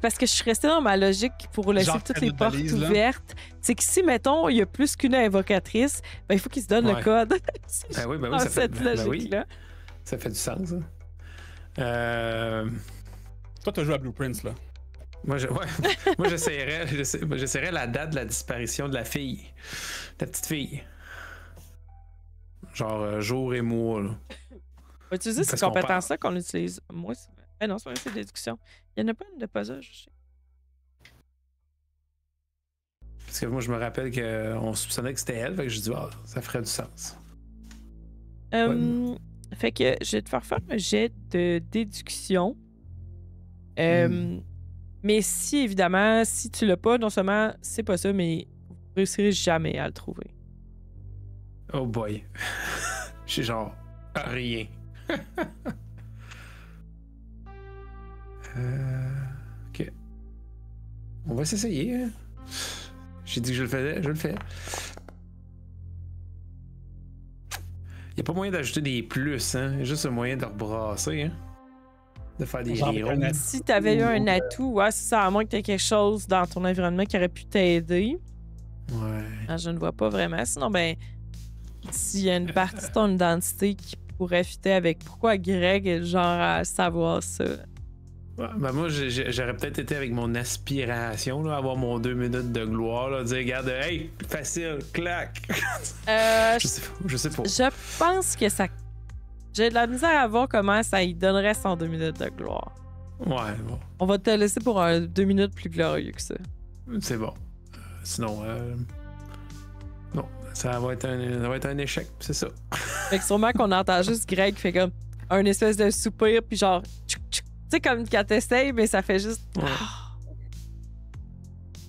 Parce que je suis restée dans ma logique pour laisser genre toutes les portes ouvertes. C'est que si, mettons, il y a plus qu'une invocatrice, ben, il faut qu'il se donne le code. Ben oui, ça cette fait logique-là. Ça fait du sens. Toi, t'as joué à Blueprints, là. Moi, j'essaierais la date de la disparition de la fille. La petite fille. Genre jour et mois. Là. On va utiliser ces compétences-là qu'on utilise. Moi, non, c'est vrai, c'est déduction. Il n'y en a pas une de puzzle, je sais. Parce que moi, je me rappelle qu'on soupçonnait que c'était elle, fait que je dis, ça ferait du sens. Fait que je vais te faire un jet de déduction. Mais si, évidemment, si tu l'as pas, non seulement c'est pas ça, mais vous ne réussirez jamais à le trouver. Oh boy. J'ai genre rien. Ok. On va s'essayer. Hein? J'ai dit que je le faisais, je le fais. Il n'y a pas moyen d'ajouter des plus, hein? Il y a juste un moyen de rebrasser, hein? De faire des héros. Si tu avais eu un atout, ouais, c'est ça, à moins que tu aies quelque chose dans ton environnement qui aurait pu t'aider. Ouais. Ah, je ne vois pas vraiment. Sinon, ben, s'il y a une partie de ton identité qui pourrait fitter avec pourquoi Greg est le genre à savoir ça. Ouais, ben moi, j'aurais peut-être été avec mon aspiration, là, avoir mon 2 minutes de gloire, là, dire, regarde, hey, facile, clac. Je sais pas. Je pense que ça. J'ai de la misère à voir comment ça y donnerait son 2 minutes de gloire. Ouais, bon. On va te laisser pour un 2 minutes plus glorieux que ça. C'est bon. Sinon, non, ça va être un échec, c'est ça. Fait que sûrement qu'on entend juste Greg qui fait comme un espèce de soupir, puis genre, tchouk, tchouk. Tu sais, comme quand t'essayes, mais ça fait juste. Ouais.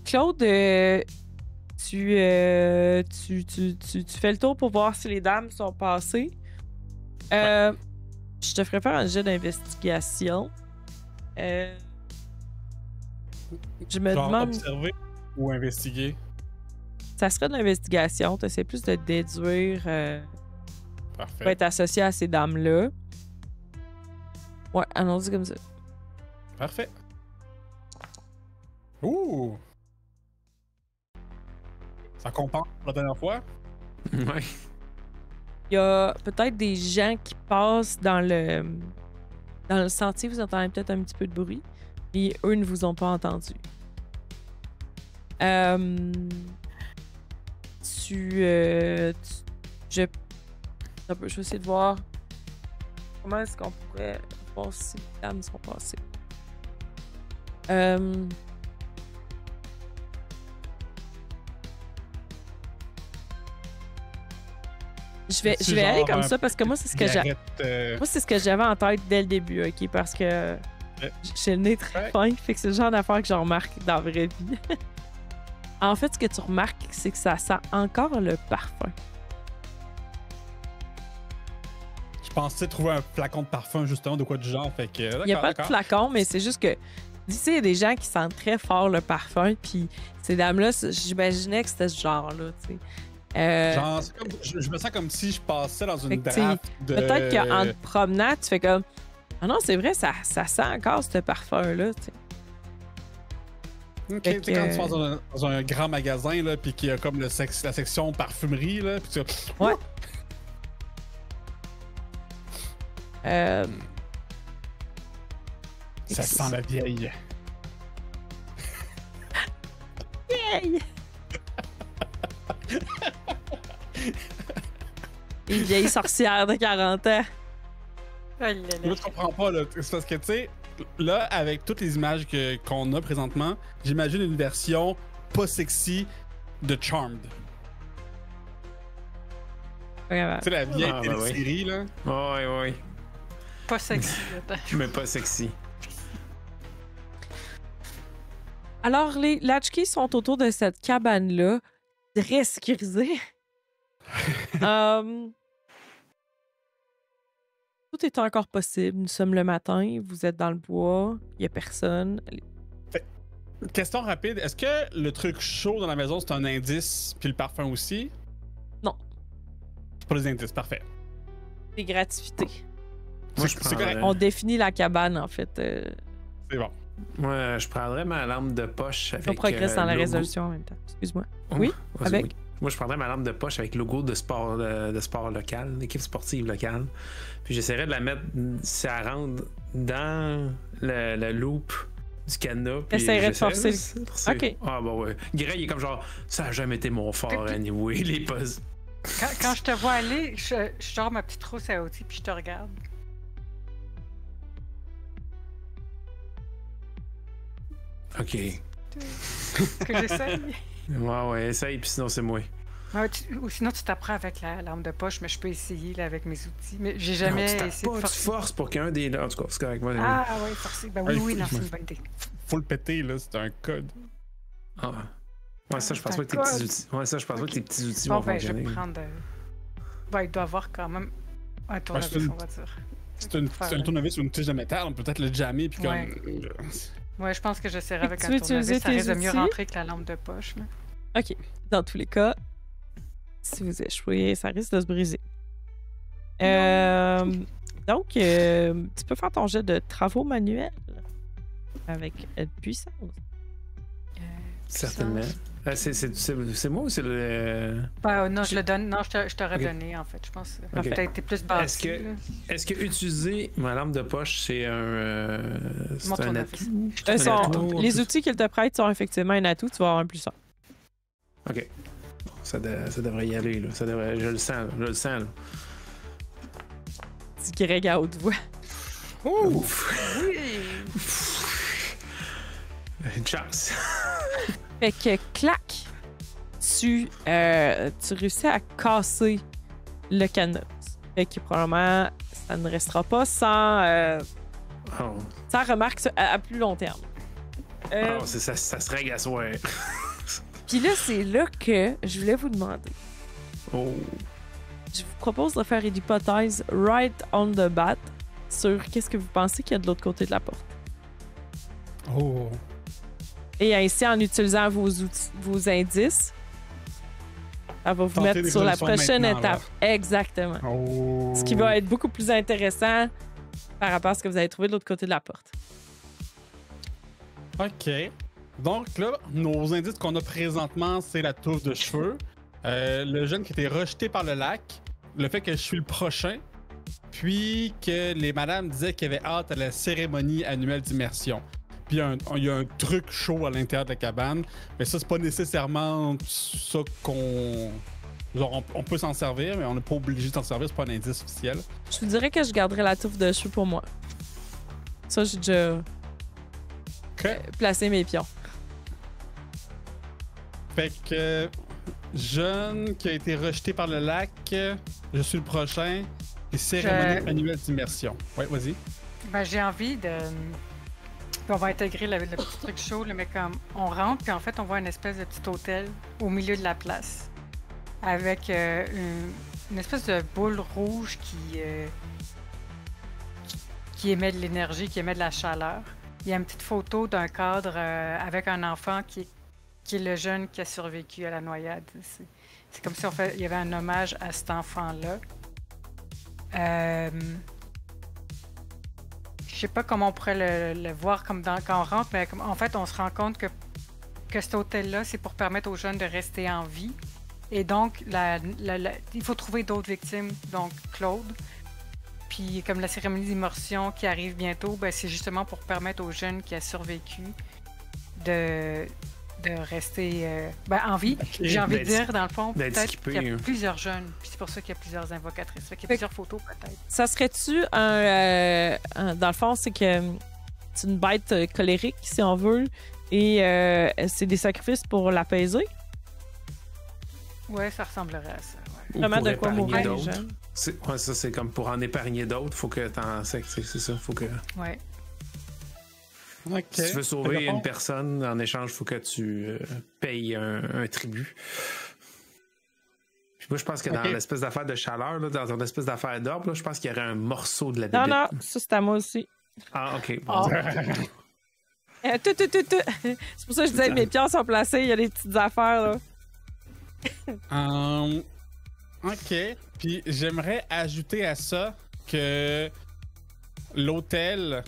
Claude, tu fais le tour pour voir si les dames sont passées. Je te ferai faire un jet d'investigation. Je me demande. Observer ou investiguer? Ça serait de l'investigation. Tu essaies plus de déduire. Parfait. Pour être associé à ces dames-là. Ouais, allons-y comme ça. Parfait. Ouh! Ça compense la dernière fois? Ouais. Il y a peut-être des gens qui passent dans le sentier. Vous entendez peut-être un petit peu de bruit. Et eux ne vous ont pas entendu. Je vais essayer de voir comment est-ce qu'on pourrait voir si les dames sont passées. Je vais aller comme ça parce que moi, c'est ce que j'ai. Moi, c'est ce que j'avais en tête dès le début, OK? Parce que j'ai le nez très fin, fait que c'est le genre d'affaire que je remarque dans la vraie vie. En fait, ce que tu remarques, c'est que ça sent encore le parfum. Je pensais trouver un flacon de parfum, justement, de quoi du genre. Fait que, il n'y a pas de flacon, mais c'est juste que, D'ici, il y a des gens qui sentent très fort le parfum, puis ces dames-là, j'imaginais que c'était ce genre-là, tu sais. Genre, c'est comme, je me sens comme si je passais dans Fait une que, draft de... Peut-être qu'en te promenant, tu fais comme ah non, c'est vrai, ça sent encore ce parfum-là, tu sais. Ok, Fait tu sais, quand que- tu vas dans un grand magasin, là, puis qu'il y a comme la section parfumerie, là, puis tu... Ouais. Euh, Ça sent la vieille. Hey! Une vieille sorcière de 40 ans. Oh là là. Moi, je comprends pas, là. C'est parce que, tu sais, là, avec toutes les images qu'on a présentement, j'imagine une version pas sexy de Charmed. Vraiment. Tu sais, la vieille Ah, bah oui. télésérie, là. Ouais, ouais. Pas sexy. là. Mais pas sexy. Alors, les Latchkeys sont autour de cette cabane-là, très sécurisée. Tout est encore possible. Nous sommes le matin, vous êtes dans le bois, il n'y a personne. Question rapide, est-ce que le truc chaud dans la maison, c'est un indice, puis le parfum aussi? Non. C'est pas les indices, parfait. Des gratuités. Moi, C'est je correct. prendrais... On définit la cabane, en fait. C'est bon. Moi, je prendrais ma lampe de poche avec... On progresse dans la logo. résolution en même temps. Excuse-moi. Oh, Oui, vas-y, avec? oui. Moi, je prendrais ma lampe de poche avec logo de sport local, d'équipe sportive locale. Puis j'essaierais de la mettre, si elle rentre, dans le loop du cadenas. Puis Essaierais de j'essaierais forcer. Ok. Ah, bah ouais. Gray, il est comme genre, ça a jamais été mon fort, Puis- anyway, les puzzles. Quand je te vois aller, je sors ma petite trousse à outils puis je te regarde. Ok. Est-ce que j'essaye? Ouais, essaye, puis sinon, c'est moi. Ouais, ou sinon, tu t'apprends avec la lampe de poche, mais je peux essayer là, avec mes outils. Mais j'ai jamais non, tu essayé de pas, tu forcer. forces pour qu'un des... En tout cas, c'est correct. Moi, Ah ouais, forcer. Ben oui, Ah, oui, il non, faut- c'est une bonne idée. Faut le péter, là, c'est un code. Ah. Ouais, ça, je pense C'est pas un que tes petits code. outils... Ouais, ça, je pense pas que tes petits outils Bon, vont ben, je fonctionner. vais prendre. Ben, il doit avoir quand même un tournevis, une- on va dire. C'est un tournevis ou une tige de métal, on peut peut-être le jammer, puis Ouais. comme... Ouais, je pense que j'essaierai avec Tu un veux tournevis. utiliser Ça risque de tes mieux outils? rentrer que la lampe de poche. Là. OK. Dans tous les cas, si vous échouez, ça risque de se briser. Donc, tu peux faire ton jet de travaux manuels avec puissance. Certainement. C'est moi ou c'est le... Ben, non, je le donne. Non, je t'aurais Ok. donné, en fait. Je pense. Ok. Peut-être t'es plus bâti. là. Est-ce que utiliser ma lampe de poche, c'est un... Mon c'est un tournevis. atout? Les Un atout, les plus- outils qu'ils te prêtent sont effectivement un atout. Tu vas avoir un plus 1. OK. Bon, ça devrait y aller, là. Ça devrait... Je le sens, là. Je le sens, là. Petit Greg à haute voix. Ouf! Oui! Une chance. Fait que, clac, tu réussis à casser le canot. Fait que probablement, ça ne restera pas sans Oh, remarque à plus long terme. oh, ça se règle à soir. Puis là, c'est là que je voulais vous demander. Oh. Je vous propose de faire une hypothèse right on the bat sur qu'est-ce que vous pensez qu'il y a de l'autre côté de la porte. Oh. Et ainsi, en utilisant vos outils, vos indices, ça va vous Tenter mettre des sur la solutions prochaine maintenant, étape. Exactement. Oh. Ce qui va être beaucoup plus intéressant par rapport à ce que vous avez trouvé de l'autre côté de la porte. OK. Donc là, nos indices qu'on a présentement, c'est la touffe de cheveux, le jeune qui était rejeté par le lac, le fait que je suis le prochain, puis que les madames disaient qu'il y avait hâte à la cérémonie annuelle d'immersion. Puis il y a un truc chaud à l'intérieur de la cabane, mais ça, c'est pas nécessairement ça qu'on... Genre, on peut s'en servir, mais on n'est pas obligé de s'en servir, c'est pas un indice officiel. Je vous dirais que je garderais la touffe de cheveux pour moi. Ça, j'ai déjà placé mes pions. Fait que jeune qui a été rejeté par le lac, je suis le prochain. Et cérémonie annuelle d'immersion. Ouais, vas-y. Ben, j'ai envie de. On va intégrer le petit truc chaud, là, mais comme on rentre, puis en fait, on voit une espèce de petit hôtel au milieu de la place. Avec une espèce de boule rouge qui émet de l'énergie, qui émet de la chaleur. il y a une petite photo d'un cadre avec un enfant qui est le jeune qui a survécu à la noyade. C'est comme si il y avait un hommage à cet enfant-là. Je sais pas comment on pourrait le voir comme quand on rentre, mais en fait, on se rend compte que cet hôtel-là, c'est pour permettre aux jeunes de rester en vie. Et donc, il faut trouver d'autres victimes, donc Claude. Puis, comme la cérémonie d'immersion qui arrive bientôt, ben, c'est justement pour permettre aux jeunes qui a survécu de rester en vie. Okay. J'ai envie de dire, dans le fond, peut-être qu'il y a plusieurs jeunes. Puis c'est pour ça qu'il y a plusieurs invocatrices. Fait qu'il y a plusieurs photos, peut-être. Ça serait-tu dans le fond, c'est que c'est une bête colérique, si on veut, et c'est des sacrifices pour l'apaiser? Ouais, ça ressemblerait à ça. Ouais. Vraiment de quoi mourir les jeunes? Ouais, ça, c'est comme pour en épargner d'autres. Faut que t'en sais, c'est ça. Faut que. Ouais. Okay. Si tu veux sauver une personne, en échange, il faut que tu payes un tribut. Puis moi, je pense que dans l'espèce d'affaire de chaleur, là, dans une espèce d'affaire d'orbe, là, je pense qu'il y aurait un morceau de la bébête. Non, ça c'est à moi aussi. Ah, ok. Bon. C'est pour ça que je disais que mes pions sont placés, il y a des petites affaires là. Ok. Puis j'aimerais ajouter à ça que l'hôtel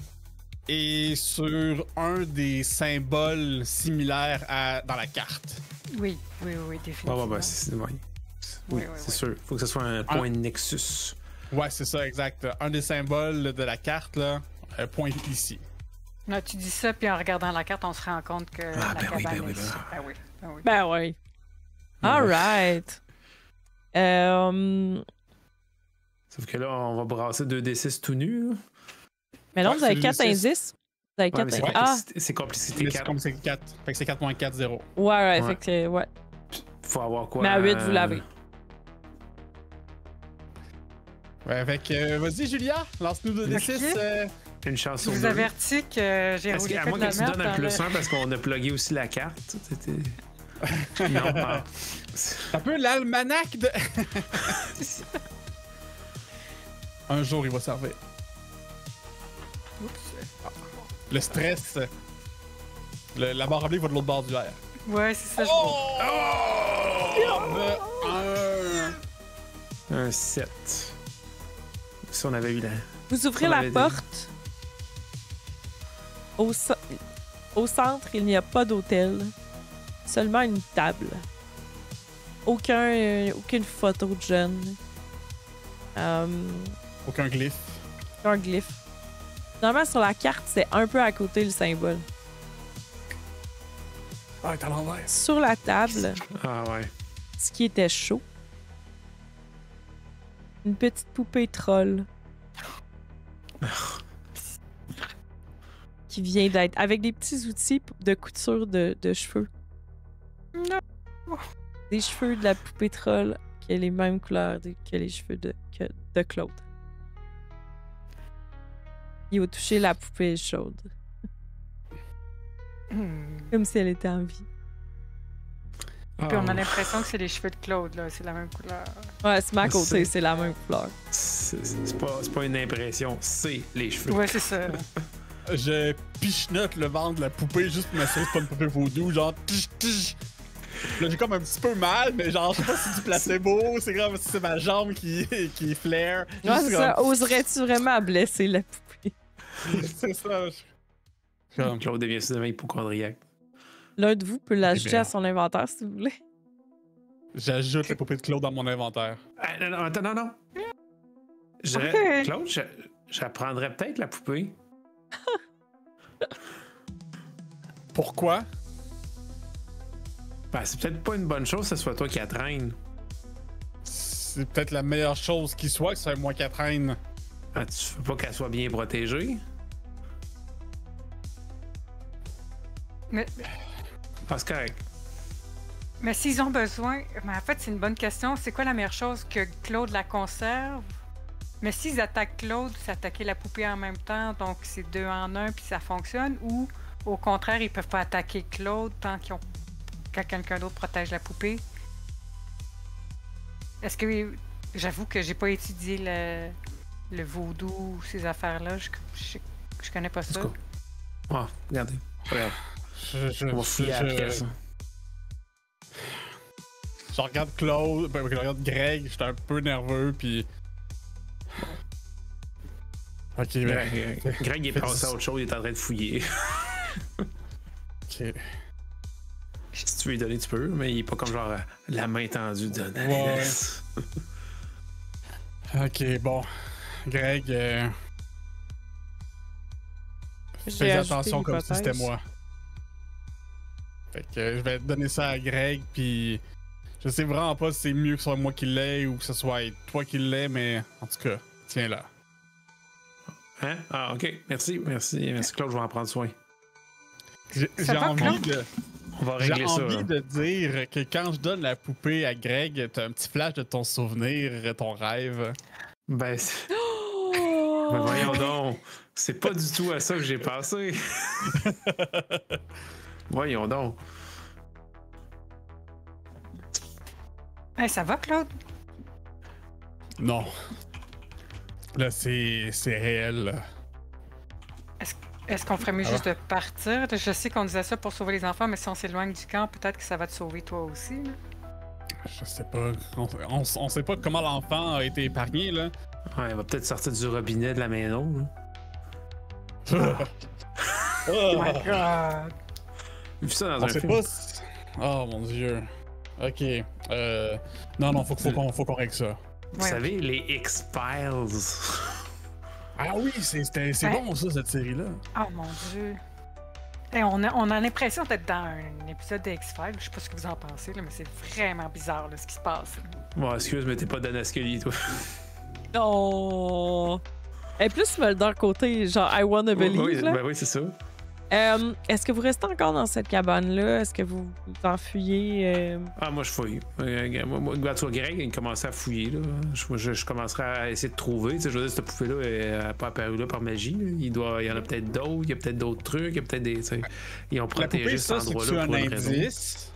est sur un des symboles similaires dans la carte. Oui, définitivement. Oui, c'est sûr. Il faut que ce soit un point de nexus. Ouais, c'est ça, exact. Un des symboles de la carte, là, pointe ici. Là, tu dis ça, puis en regardant la carte, on se rend compte que la cabane est ici. Ben oui. All right. Sauf que là, on va brasser 2d6 tout nus. Mais non, vous avez 4 indices. Vous avez 4 indices. C'est complicité 4. Comme c'est 4. Fait que c'est 4 moins 4, 0. Ouais, fait que ouais. Faut avoir quoi? Mais à 8, vous l'avez. Ouais, fait que vas-y, Julia, lance-nous 2d6. Une chance Je vous avertis que j'ai roulé à moins que tu donnes un plus 1 parce qu'on a plugué aussi la carte. Non, c'est un peu l'almanach de. Un jour, il va servir. Le stress. La barre à blé va de l'autre bord du air. Ouais, c'est ça. Un 7. Si on avait eu la. Vous ouvrez la porte. Au centre, il n'y a pas d'hôtel. Seulement une table. Aucune photo de jeune. Aucun glyphe. Aucun glyphe. Normalement, sur la carte, c'est un peu à côté le symbole. Ah, t'es à l'envers. Sur la table, ce qui était chaud, une petite poupée troll. Qui vient d'être. Avec des petits outils de couture de cheveux. Non. Des cheveux de la poupée troll qui a les mêmes couleurs que les cheveux de Claude. Il a touché la poupée chaude. Comme si elle était en vie. Puis on a l'impression que c'est les cheveux de Claude, là. C'est la même couleur. Ouais, c'est à côté, c'est la même couleur. C'est pas une impression, c'est les cheveux. Ouais, c'est ça. Je pichenote le ventre de la poupée juste pour m'assurer que c'est pas une poupée vaudou, genre tch. Là, j'ai comme un petit peu mal, mais genre, je sais pas si c'est du placebo, c'est grave si c'est ma jambe qui flaire. Ouais, c'est ça. Oserais-tu vraiment blesser la poupée? C'est ça. Claude devient soudainement hypochondriaque. L'un de vous peut l'ajouter à son inventaire si vous voulez. J'ajoute la poupée de Claude dans mon inventaire. Non. Claude, j'apprendrais peut-être la poupée. Pourquoi? Ben, c'est peut-être pas une bonne chose que ce soit toi qui la traîne. C'est peut-être la meilleure chose qui soit, que ce soit moi qui la traîne. Ben, tu veux pas qu'elle soit bien protégée? Mais... Ah, c'est correct. Mais s'ils ont besoin... Mais en fait, c'est une bonne question. C'est quoi la meilleure chose? Que Claude la conserve? Mais s'ils attaquent Claude, c'est attaquer la poupée en même temps, donc c'est 2 en 1 puis ça fonctionne, ou au contraire, ils peuvent pas attaquer Claude tant que quelqu'un d'autre protège la poupée? Est-ce que... J'avoue que j'ai pas étudié le vaudou, ces affaires-là. Je connais pas ça. Ah, regardez. Regarde. On va fouiller après ça. Je regarde Claude, je regarde Greg, j'étais un peu nerveux, puis. Ok, mais. Greg est passé à autre chose, il est en train de fouiller. Ok. Si tu veux lui donner, tu peux, mais il est pas comme genre la main tendue de Ouais. Ok, bon. Greg, J'ai fais ajouté attention comme si l'hypothèse. c'était moi. Fait que je vais donner ça à Greg, puis je sais vraiment pas si c'est mieux que ce soit moi qui l'ai ou que ce soit toi qui l'ai, mais en tout cas, tiens là. Hein? Ah, ok. Merci Claude, je vais en prendre soin. J'ai va, envie Claude? de. On va J'ai régler ça. envie Là. de dire que quand je donne la poupée à Greg, t'as un petit flash de ton souvenir, ton rêve. Ben, ben voyons donc. C'est pas du tout à ça que j'ai pensé. Voyons donc. Hey, ça va, Claude? Non. Là, c'est réel. Là. Est-ce qu'on ferait mieux Ah juste de partir? Je sais qu'on disait ça pour sauver les enfants, mais si on s'éloigne du camp, peut-être que ça va te sauver toi aussi. Là. Je sais pas. On sait pas comment l'enfant a été épargné, là. Ouais, il va peut-être sortir du robinet de la maison. Oh my god! J'ai vu ça dans On un sait film. pas si... Oh mon dieu. Ok. Non, faut qu'on règle ça. Vous savez, les X-Files. Ah oui, c'est bon ça, cette série-là. Oh mon dieu! Hey, on a l'impression d'être dans un épisode de X-Files. Je sais pas ce que vous en pensez, là, mais c'est vraiment bizarre là, ce qui se passe. Bon, excuse, mais t'es pas Dan Scully, toi. Non! Et plus Mulder côté, genre I wanna believe. Oui, là. ben oui, c'est ça. Est-ce que vous restez encore dans cette cabane-là? Est-ce que vous vous enfuyez? Ah, moi, je fouille. Moi, toi, Greg, il commençait à fouiller. Là. Je commencerai à essayer de trouver. Tu sais, je veux dire, cette poupée-là, elle n'a pas apparu là par magie. Là. Il y en a peut-être d'autres. Il y a peut-être d'autres trucs. Il y a peut-être des. Tu sais, ils ont La protégé poupée, cet ça, endroit-là c'est pour un une raison. indice.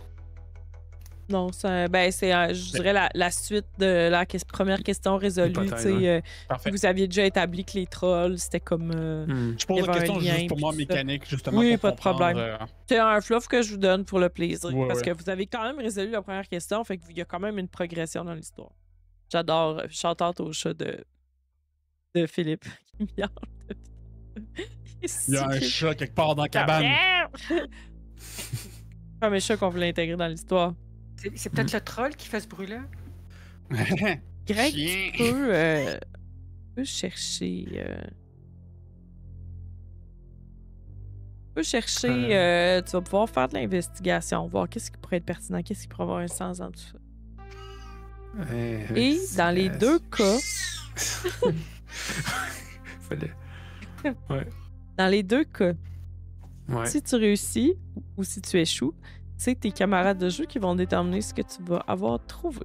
Non, c'est je dirais la suite de la première question résolue. Hypothèse, Tu sais, ouais. Parfait. vous aviez déjà établi que les trolls, c'était comme. Je pose il y la avait question un lien, juste pour moi puis tout ça. mécanique, justement. Oui, pour pas de comprendre, problème. C'est un fluff que je vous donne pour le plaisir. Ouais, parce ouais. que vous avez quand même résolu la première question, fait qu'il y a quand même une progression dans l'histoire. J'adore Chantante au chat de Philippe qui miaule. Il y a un chat quelque part dans la cabane. Comme un chat qu'on voulait intégrer dans l'histoire. C'est peut-être le troll qui fait ce bruit-là? Greg, Chien. tu peux chercher. Tu peux chercher. Tu vas pouvoir faire de l'investigation, voir qu'est-ce qui pourrait être pertinent, qu'est-ce qui pourrait avoir un sens dans tout ça. Et dans les deux cas. Ouais. Dans les deux cas, Ouais. si tu réussis ou si tu échoues, c'est tes camarades de jeu qui vont déterminer ce que tu vas avoir trouvé.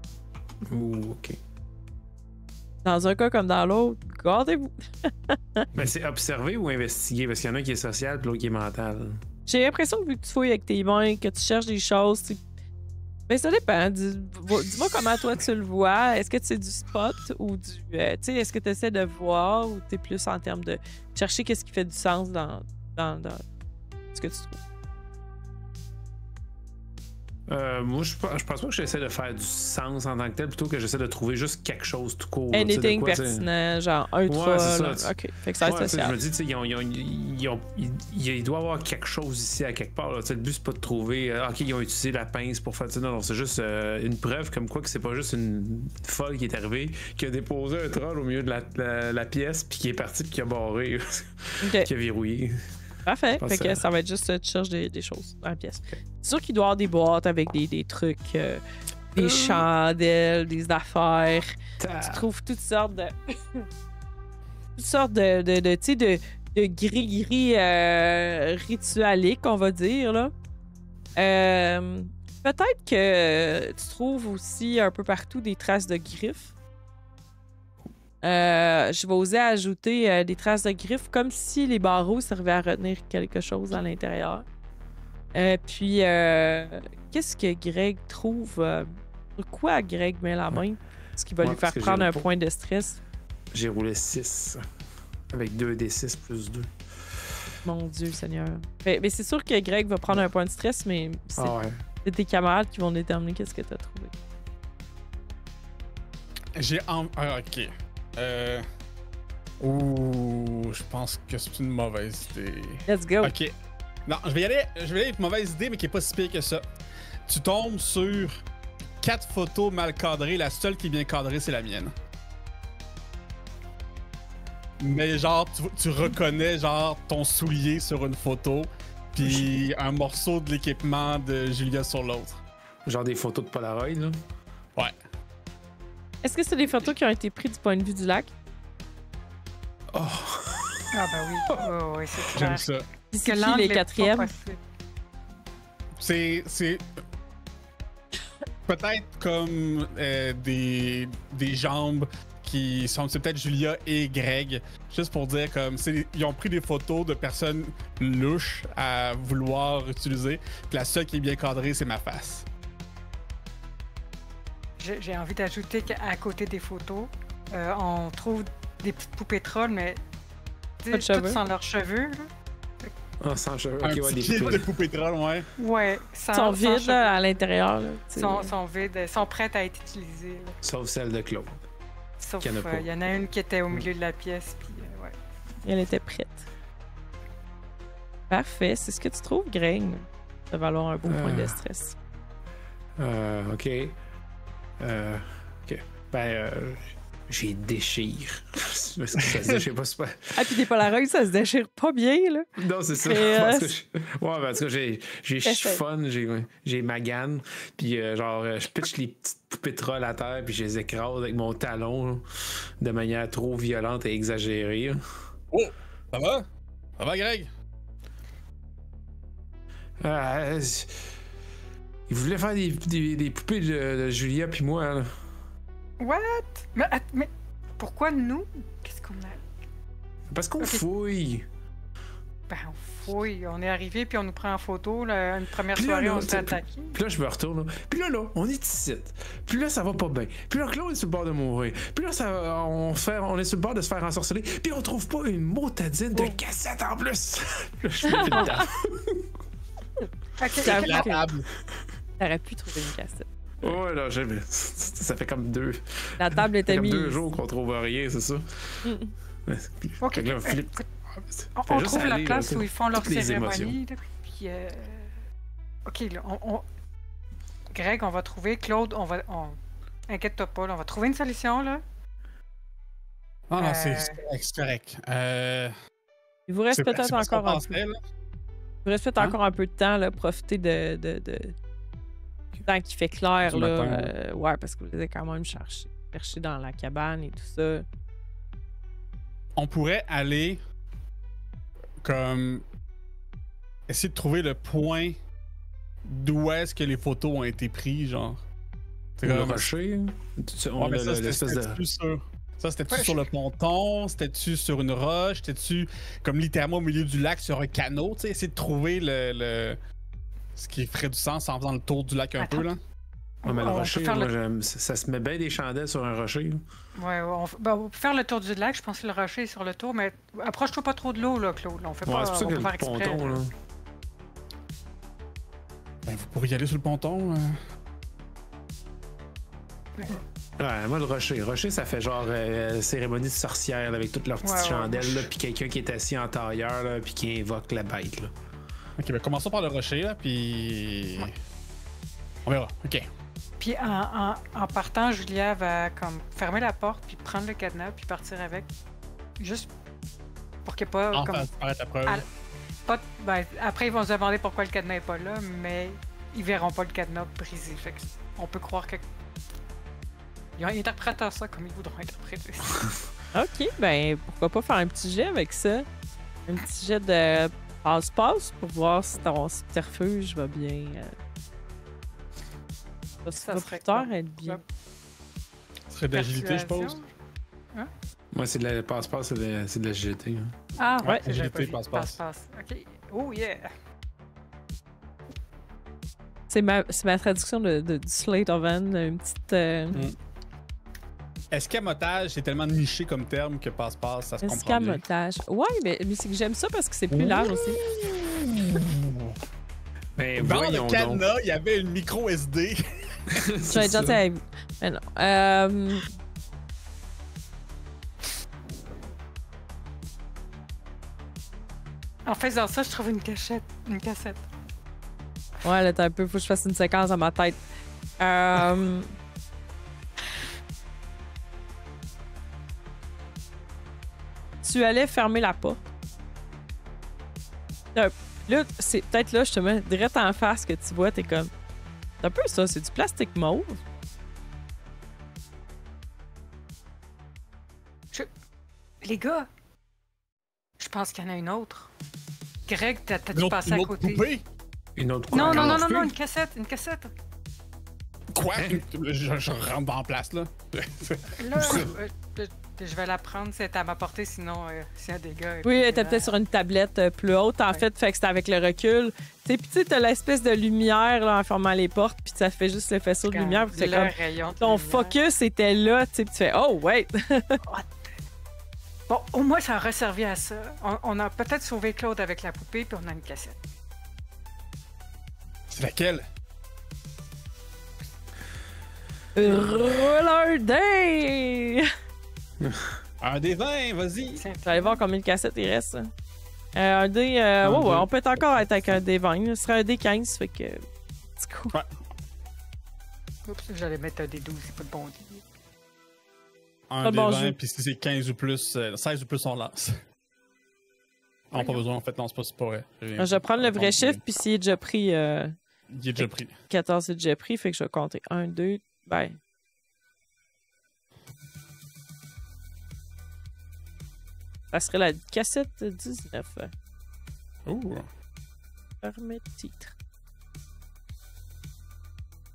Ouh, ok. Dans un cas comme dans l'autre, gardez-vous. Ben, c'est observer ou investiguer? Parce qu'il y en a un qui est social et l'autre qui est mental. J'ai l'impression que vu que tu fouilles avec tes mains, que tu cherches des choses, ben ça dépend. Dis-moi comment toi tu le vois. Est-ce que c'est du spot ou du... tu sais, est-ce que tu essaies de voir ou tu es plus en termes de chercher qu'est-ce qui fait du sens dans ce que tu trouves? Moi, je pense pas que j'essaie de faire du sens en tant que tel, plutôt que j'essaie de trouver juste quelque chose tout court. là, tu sais, de Anything quoi, pertinent, genre un Ouais, troll. c'est ça. OK, fait que ça va être Ouais, social. je me dis, tu sais, il doit y avoir quelque chose ici à quelque part. Là. Tu sais, le but, c'est pas de trouver, OK, ils ont utilisé la pince pour faire ça. Non, c'est juste une preuve comme quoi que c'est pas juste une folle qui est arrivée, qui a déposé un troll au milieu de la pièce, puis qui est parti, puis qui a barré, OK. qui a verrouillé. Parfait. pense Fait que que- ça va être juste, tu cherches des choses dans la pièce. C'est sûr qu'il doit y avoir des boîtes avec des trucs, des chandelles, des affaires. Tu trouves toutes sortes de. toutes sortes de tu sais, de gris-gris ritualiques, on va dire, là. Peut-être que tu trouves aussi un peu partout des traces de griffes. Je vais oser ajouter des traces de griffes, comme si les barreaux servaient à retenir quelque chose à l'intérieur. Puis, qu'est-ce que Greg trouve? Sur quoi Greg met la main? Ce qui va Ouais, lui faire parce que prendre j'ai un pas- point de stress. J'ai roulé 6. Avec 2d6 plus 2. Mon Dieu, Seigneur. Mais c'est sûr que Greg va prendre un point de stress, mais Ah ouais. c'est tes camarades qui vont déterminer qu'est-ce que t'as trouvé. Ok. Ouh, je pense que c'est une mauvaise idée. Let's go. Ok. Non, je vais y aller avec une mauvaise idée, mais qui est pas si pire que ça. Tu tombes sur 4 photos mal cadrées. La seule qui est bien cadrée, c'est la mienne. Mais genre, tu reconnais genre ton soulier sur une photo, puis un morceau de l'équipement de Julia sur l'autre. Genre des photos de Polaroid, là. Ouais. Est-ce que c'est des photos qui ont été prises du point de vue du lac? Oh! Ah ben oui. Oh, oui, c'est J'aime clair. ça. Puis c'est qui l'angle les est pas quatrièmes? possible. C'est peut-être comme des jambes qui sont, c'est peut-être Julia et Greg, juste pour dire comme ils ont pris des photos de personnes louches à vouloir utiliser, puis la seule qui est bien cadrée, c'est ma face. J'ai envie d'ajouter qu'à côté des photos, on trouve des petites poupées trolls, mais tu sais, Pas de cheveux. toutes sans leurs cheveux. Là. Ah, sans cheveux. Un Ok, ouais, petit des kit poupées. de poupées trolls, ouais. Ouais, Ils sans, sont sans vides cheveux. là, à l'intérieur. Là, tu sais. Sont vides, sont prêtes à être utilisées. Là. Sauf celle de Claude. Sauf Qu'il y en a pas. il y en a une qui était au milieu de la pièce, puis ouais. Elle était prête. Parfait. C'est ce que tu trouves, Greg? Ça va valoir un beau point de stress. Ok. Ok. J'ai déchire. Parce que ça se déchire pas super. Ah, puis des Polaroids, ça se déchire pas bien, là. Non, c'est ça. Et, Parce que j'ai chiffonne, j'ai magane, puis je pitche les petites poupées trolls à terre, puis je les écrase avec mon talon là, de manière trop violente et exagérée. Là. Oh! Ça va? Ça va, Greg? Il voulait faire des poupées de Julia puis moi. Là. What? Mais pourquoi nous? Qu'est-ce qu'on a? Parce qu'on Ok. fouille. Ben, on fouille. On est arrivé, puis on nous prend en photo. Là, une première Puis là, soirée, là, on s'est attaqué. Puis là, je me retourne. Là. Puis là, on est ici. Puis là, ça va pas bien. Puis là, Claude est sur le bord de mourir. Puis là, on est sur le bord de se faire ensorceler. Puis on trouve pas une motadine de cassette en plus. Là, je suis plus dedans. J'avoue La que table. t'aurais pu trouver une cassette. Ouais, là, ça fait comme deux. La table était comme mise. 2 jours qu'on trouve rien, c'est ça? Mm. Ouais, Ok, fait que là, Philippe, On fais juste trouve la aller, place là, où ils font leur toutes les cérémonie. Là, puis, ok, là, Greg, on va trouver. Claude, inquiète-toi pas, là, on va trouver une solution, là. Non, non, c'est correct. Il vous reste C'est peut-être pas ce qu'on encore un pensait, peu. là. Il vous reste peut-être Hein? encore un peu de temps, là. Profitez de tant qu'il fait clair, Du là. matin. Ouais, parce que vous les avez quand même cherché dans la cabane et tout ça. On pourrait aller comme essayer de trouver le point d'où est-ce que les photos ont été prises, genre. C'est le comme rocher. Ouais, mais ça, c'était-tu sur... Ça, c'était-tu Ouais, sur le ponton? C'était-tu sur une roche? C'était-tu comme littéralement au milieu du lac sur un canot? Tu sais, essayer de trouver ce qui ferait du sens en faisant le tour du lac un Attends. peu, là. Ouais, mais le On peut rocher, faire moi, le- ça se met bien des chandelles sur un rocher. Là. Ouais, on peut faire le tour du lac. Je pense que le rocher est sur le tour, mais approche-toi pas trop de l'eau, là, Claude. Là, on fait Ouais, pas, c'est pour ça on que peut le faire exprès. ponton, là. Ben, vous pourriez y aller sur le ponton. Ouais, moi, le rocher. Le rocher, ça fait genre cérémonie de sorcière là, avec toutes leurs petites Ouais, chandelles, là, puis quelqu'un qui est assis en tailleur, là, puis qui invoque la bête. Là. Ok, ben commençons par le rocher, là, puis... On verra, ok. Puis en partant, Julia va comme fermer la porte, puis prendre le cadenas, puis partir avec. Juste pour qu'il n'y ait pas... Enfin, comme, disparaître la preuve. ben, après, ils vont se demander pourquoi le cadenas n'est pas là, mais ils verront pas le cadenas brisé. Fait que on peut croire que... Ils interprètent ça comme ils voudront interpréter ça. OK, ben pourquoi pas faire un petit jet avec ça? Un petit jet de passe-passe pour voir si ton subterfuge va bien. Ça va serait plus tard quoi? être bien. Ce serait d'agilité, je pense. Moi, c'est de la passe-passe, c'est de l'agilité. Hein. Ah, Ouais, ça, j'avais pas agilité, vu. passe-passe. Passe-passe. OK. Oh, yeah! C'est ma traduction du Slate of Hand, une petite. Escamotage, c'est tellement niché comme terme que passe-passe, ça se comprend bien. Escamotage. Ouais, mais c'est que j'aime ça parce que c'est plus large aussi. Ben, Dans voyons le cadenas, il y avait une micro SD. Je vais être gentil avec vous. Mais non. En faisant ça, je trouve une cassette. Ouais, là, t'as un peu. Faut que je fasse une séquence dans ma tête. Tu allais fermer la porte. Là, c'est peut-être là, je te mets direct en face que tu vois, t'es comme. C'est un peu ça, c'est du plastique mauve. Les gars, je pense qu'il y en a une autre. Greg, t'as dû Une passer à autre côté. poupée? Une autre Non, quoi? une cassette. Quoi? Je rentre dans la place, là. Là, je vais la prendre, c'est à ma portée, sinon, s'il y a des gars... Oui, elle était peut-être sur une tablette plus haute, en fait que c'était avec le recul. Puis tu sais, t'as l'espèce de lumière là, en fermant les portes, puis ça fait juste le faisceau de lumière. Puis c'est comme. Ton focus était là, tu sais, puis tu fais oh, wait! Bon, au moins, ça a resservi à ça. On a peut-être sauvé Claude avec la poupée, puis on a une cassette. C'est laquelle? Roller Day! Un des 20, vas-y! Je vais aller voir combien de cassettes il reste. Un dé. Ouais, on peut encore être avec un dé 20. Ce serait un dé 15, fait que. C'est cool. Ouais. Oups, j'allais mettre un dé 12, c'est pas le bon dé. Un Pas des bon 20, jeu. puis si c'est 15 ou plus, 16 ou plus, on lance. Non, pas besoin, en fait, non, c'est pas vrai. Je vais prendre le vrai chiffre, puis s'il est déjà pris. Il est déjà pris. 14 est déjà pris, fait que je vais compter 1, 2. Ben. Ça serait la cassette 19. Ouh! Fermé titre.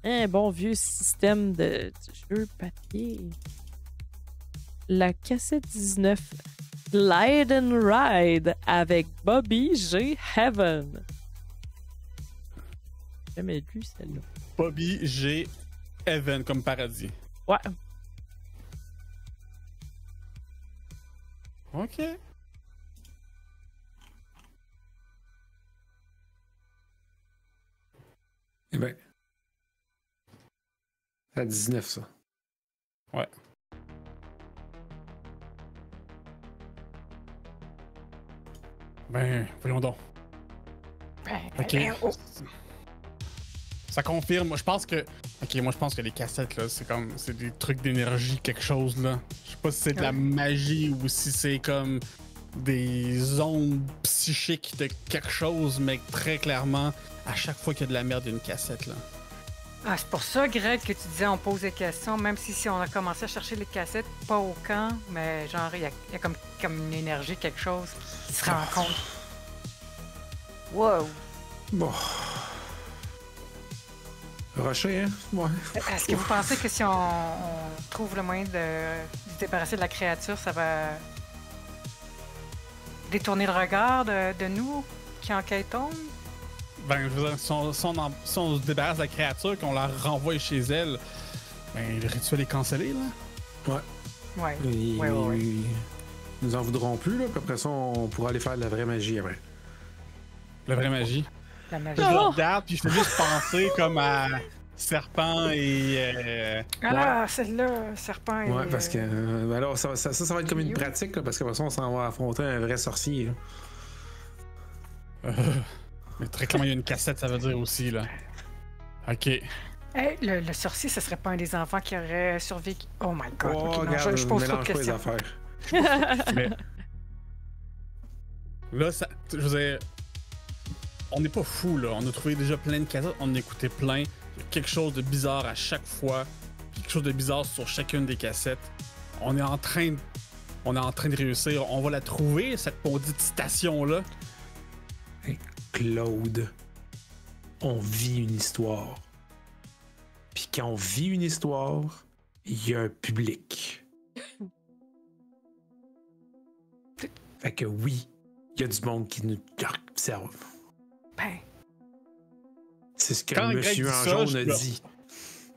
Un bon vieux système de jeu papier. La cassette 19. Glide and Ride avec Bobby G. Heaven. J'ai jamais lu celle-là. Bobby G. Heaven comme paradis. Ouais. Ok. Eh ben. C'est à 19, ça. Ouais. Ben, voyons donc. Ok. Oh. Ça confirme. Moi, je pense que. Ok, moi, je pense que les cassettes, là, c'est comme. C'est des trucs d'énergie, quelque chose, là. Je sais pas si c'est de la magie ou si c'est comme des ondes psychiques de quelque chose, mais très clairement, à chaque fois qu'il y a de la merde, il y a une cassette, là. Ah, c'est pour ça, Greg, que tu disais on pose des questions, même si on a commencé à chercher les cassettes, pas au camp, mais genre, il y a comme une énergie, quelque chose qui se rencontre. Wow! Bon. Rocher, hein? Ouais. Est-ce que vous pensez que si on trouve le moyen de se débarrasser de la créature, ça va détourner le regard de nous qui enquêtons? Ben, je veux dire, si on se débarrasse de la créature, qu'on la renvoie chez elle, ben, le rituel est cancellé, là. Ouais. Ouais. Ils nous en voudront plus, là, puis après ça, on pourra aller faire de la vraie magie après. La vraie magie. La magie. Je le regarde, puis je fais juste penser comme à Serpent et. Ah là, celle-là, serpent et... Ouais, parce que. Alors, ça va être comme une pratique, là, parce qu'après ça, on s'en va affronter un vrai sorcier. Là. Mais très clairement, il y a une cassette, ça veut dire aussi, là. Ok. Hey, le sorcier, ce serait pas un des enfants qui aurait survécu. Oh my god. Oh, ok, non, regarde, je pose trop de mélange pas les questions. affaires. Mais. Là, ça. Je veux dire. On n'est pas fou, là. On a trouvé déjà plein de cassettes, on en a écouté plein. Il y a quelque chose de bizarre à chaque fois. Quelque chose de bizarre sur chacune des cassettes. On est en train de réussir. On va la trouver, cette maudite station-là. Claude, on vit une histoire. Puis quand on vit une histoire, il y a un public. Fait que oui, il y a du monde qui nous observe. Ben, C'est ce que Quand Greg Monsieur dit en ça, jaune je a pleure. dit.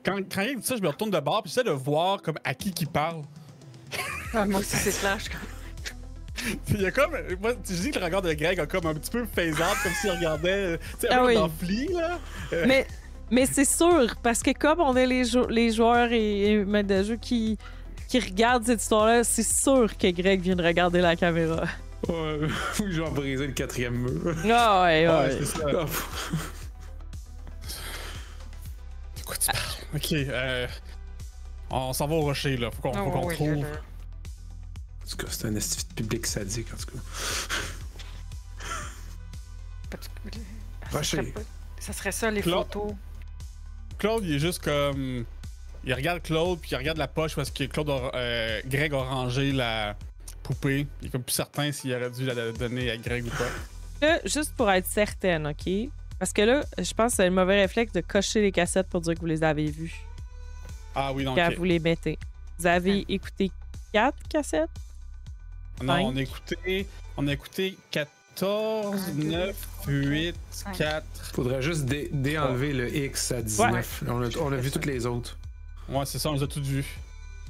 quand il dit ça, je me retourne de bord, puis j'essaie de voir comme à qui parle. Ah, moi aussi, c'est clair. Puis il y a comme. Moi, je dis que le regard de Greg a comme un petit peu phase-out, comme s'il regardait. Tu sais, un Ah peu oui. dans Flea, là. Mais c'est sûr, parce que comme on est les joueurs et maîtres de jeu qui regardent cette histoire-là, c'est sûr que Greg vient de regarder la caméra. Ouais, je vais briser le 4e mur. Ah ouais. Ouais, c'est ça. Ah, De quoi tu parles? Ok, on s'en va au rocher, là. Faut qu'on trouve. En tout cas, c'est un estifi de public sadique, en tout cas. Rocher. Ça serait ça, les Claude. photos. Claude, il est juste comme. Il regarde Claude, puis il regarde la poche parce que Greg a rangé la poupée. Il est comme plus certain s'il aurait dû la donner à Greg ou pas. Là, juste pour être certaine, OK? Parce que là, je pense que c'est le mauvais réflexe de cocher les cassettes pour dire que vous les avez vues Ah oui, non, quand ok. vous les mettez. Vous avez écouté 4 cassettes? Non, Cinq. on a écouté 14, 9, 8, 4. Faudrait juste déenlever le X à 19. On a vu toutes les autres. Ouais, c'est ça, on les a toutes vues.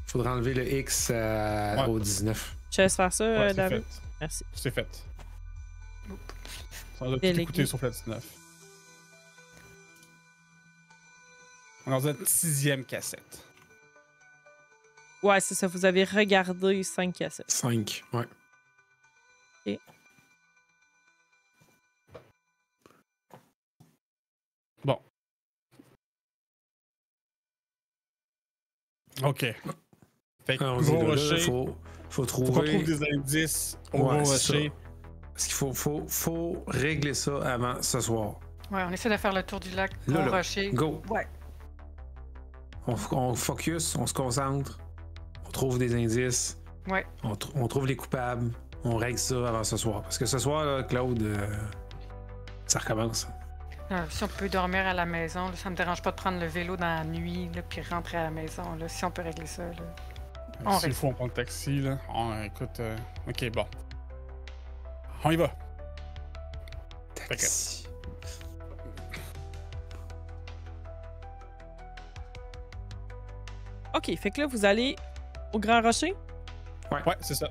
Faudrait enlever le X au 19. Je te laisse faire ça, Ouais, c'est David. fait. Merci. C'est fait. On a tout Délégué. écouté sauf la 19. On est dans une 6e cassette. Ouais, c'est ça. Vous avez regardé 5 cassettes. 5, ouais. Ok. Bon. OK. Fait que Alors, gros là, rocher, faut faut qu'on trouver. trouve des indices au Ouais, gros c'est rocher. Parce qu'il faut régler ça avant ce soir. Ouais, on essaie de faire le tour du lac Là, Gros là. Rocher. Go. Ouais. On focus, on se concentre, on trouve des indices, Ouais. on trouve les coupables, on règle ça avant ce soir. Parce que ce soir, là, Claude, ça recommence. Si on peut dormir à la maison, là, ça me dérange pas de prendre le vélo dans la nuit là, puis rentrer à la maison. Là, si on peut régler ça. Là. On S'il reste. faut, on prend le taxi, là. Écoute, OK, bon. On y va. Taxi. OK, fait que là, vous allez au Grand Rocher. Ouais, c'est ça.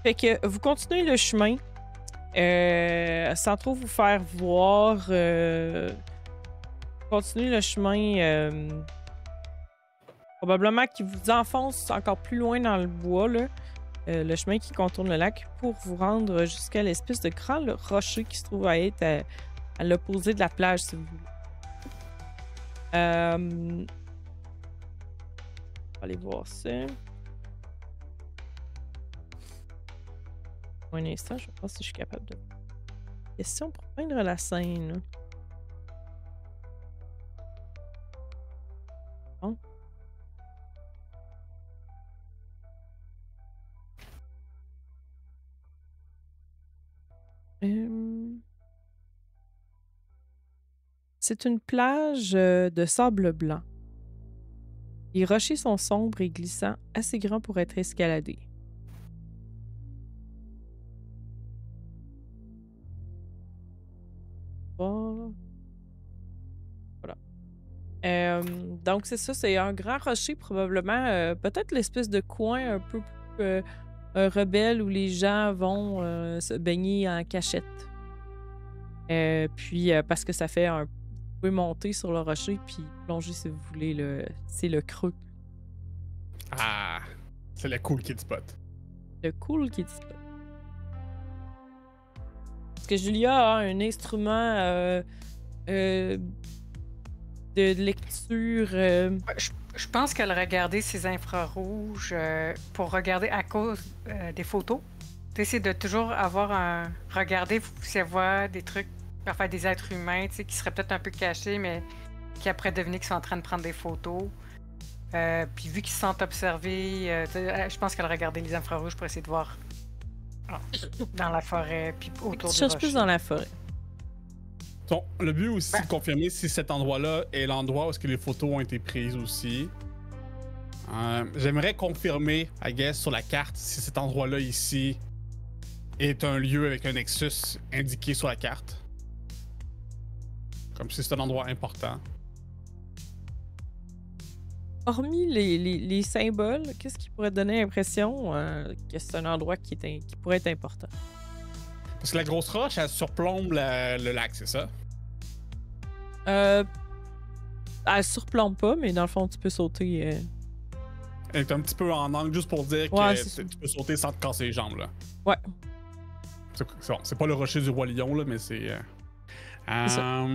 Fait que vous continuez le chemin sans trop vous faire voir. Continuez le chemin probablement qui vous enfonce encore plus loin dans le bois, là. Le chemin qui contourne le lac pour vous rendre jusqu'à l'espèce de grand rocher qui se trouve à être à l'opposé de la plage, si vous voulez. Allez voir ça. Un instant, je vais voir si je suis capable de. Question pour peindre la scène. Là. Bon. C'est une plage de sable blanc. Les rochers sont sombres et glissants, assez grands pour être escaladés. Voilà. Donc, c'est ça, c'est un grand rocher, probablement. Peut-être l'espèce de coin un peu plus rebelle où les gens vont se baigner en cachette. Puis, parce que ça fait un. Vous pouvez monter sur le rocher puis plonger si vous voulez. C'est le creux. Ah, c'est le cool kid spot. Le cool qui dit ça. Parce que Julia a un instrument de lecture. Je pense qu'elle a regardé ses infrarouges pour regarder à cause des photos. C'est de toujours regarder si elle voit des trucs, enfin des êtres humains, qui seraient peut-être un peu cachés, mais qui après devenir qu'ils sont en train de prendre des photos. Puis vu qu'ils se sentent observés, je pense qu'elle a regardé les infrarouges pour essayer de voir dans la forêt, puis autour Tu du cherches rocher. plus dans la forêt. Donc, le but aussi, c'est de confirmer si cet endroit-là est l'endroit où est-ce que les photos ont été prises aussi. J'aimerais confirmer, I guess, sur la carte, si cet endroit-là ici est un lieu avec un nexus indiqué sur la carte. Comme si c'est un endroit important. Hormis les symboles, qu'est-ce qui pourrait te donner l'impression que c'est un endroit qui pourrait être important? Parce que la grosse roche, elle surplombe le lac, c'est ça? Elle surplombe pas, mais dans le fond, tu peux sauter. Elle est un petit peu en angle, juste pour dire Ouais, que tu peux sauter sans te casser les jambes, là. Ouais. C'est pas le rocher du Roi Lion, là, mais c'est... ça.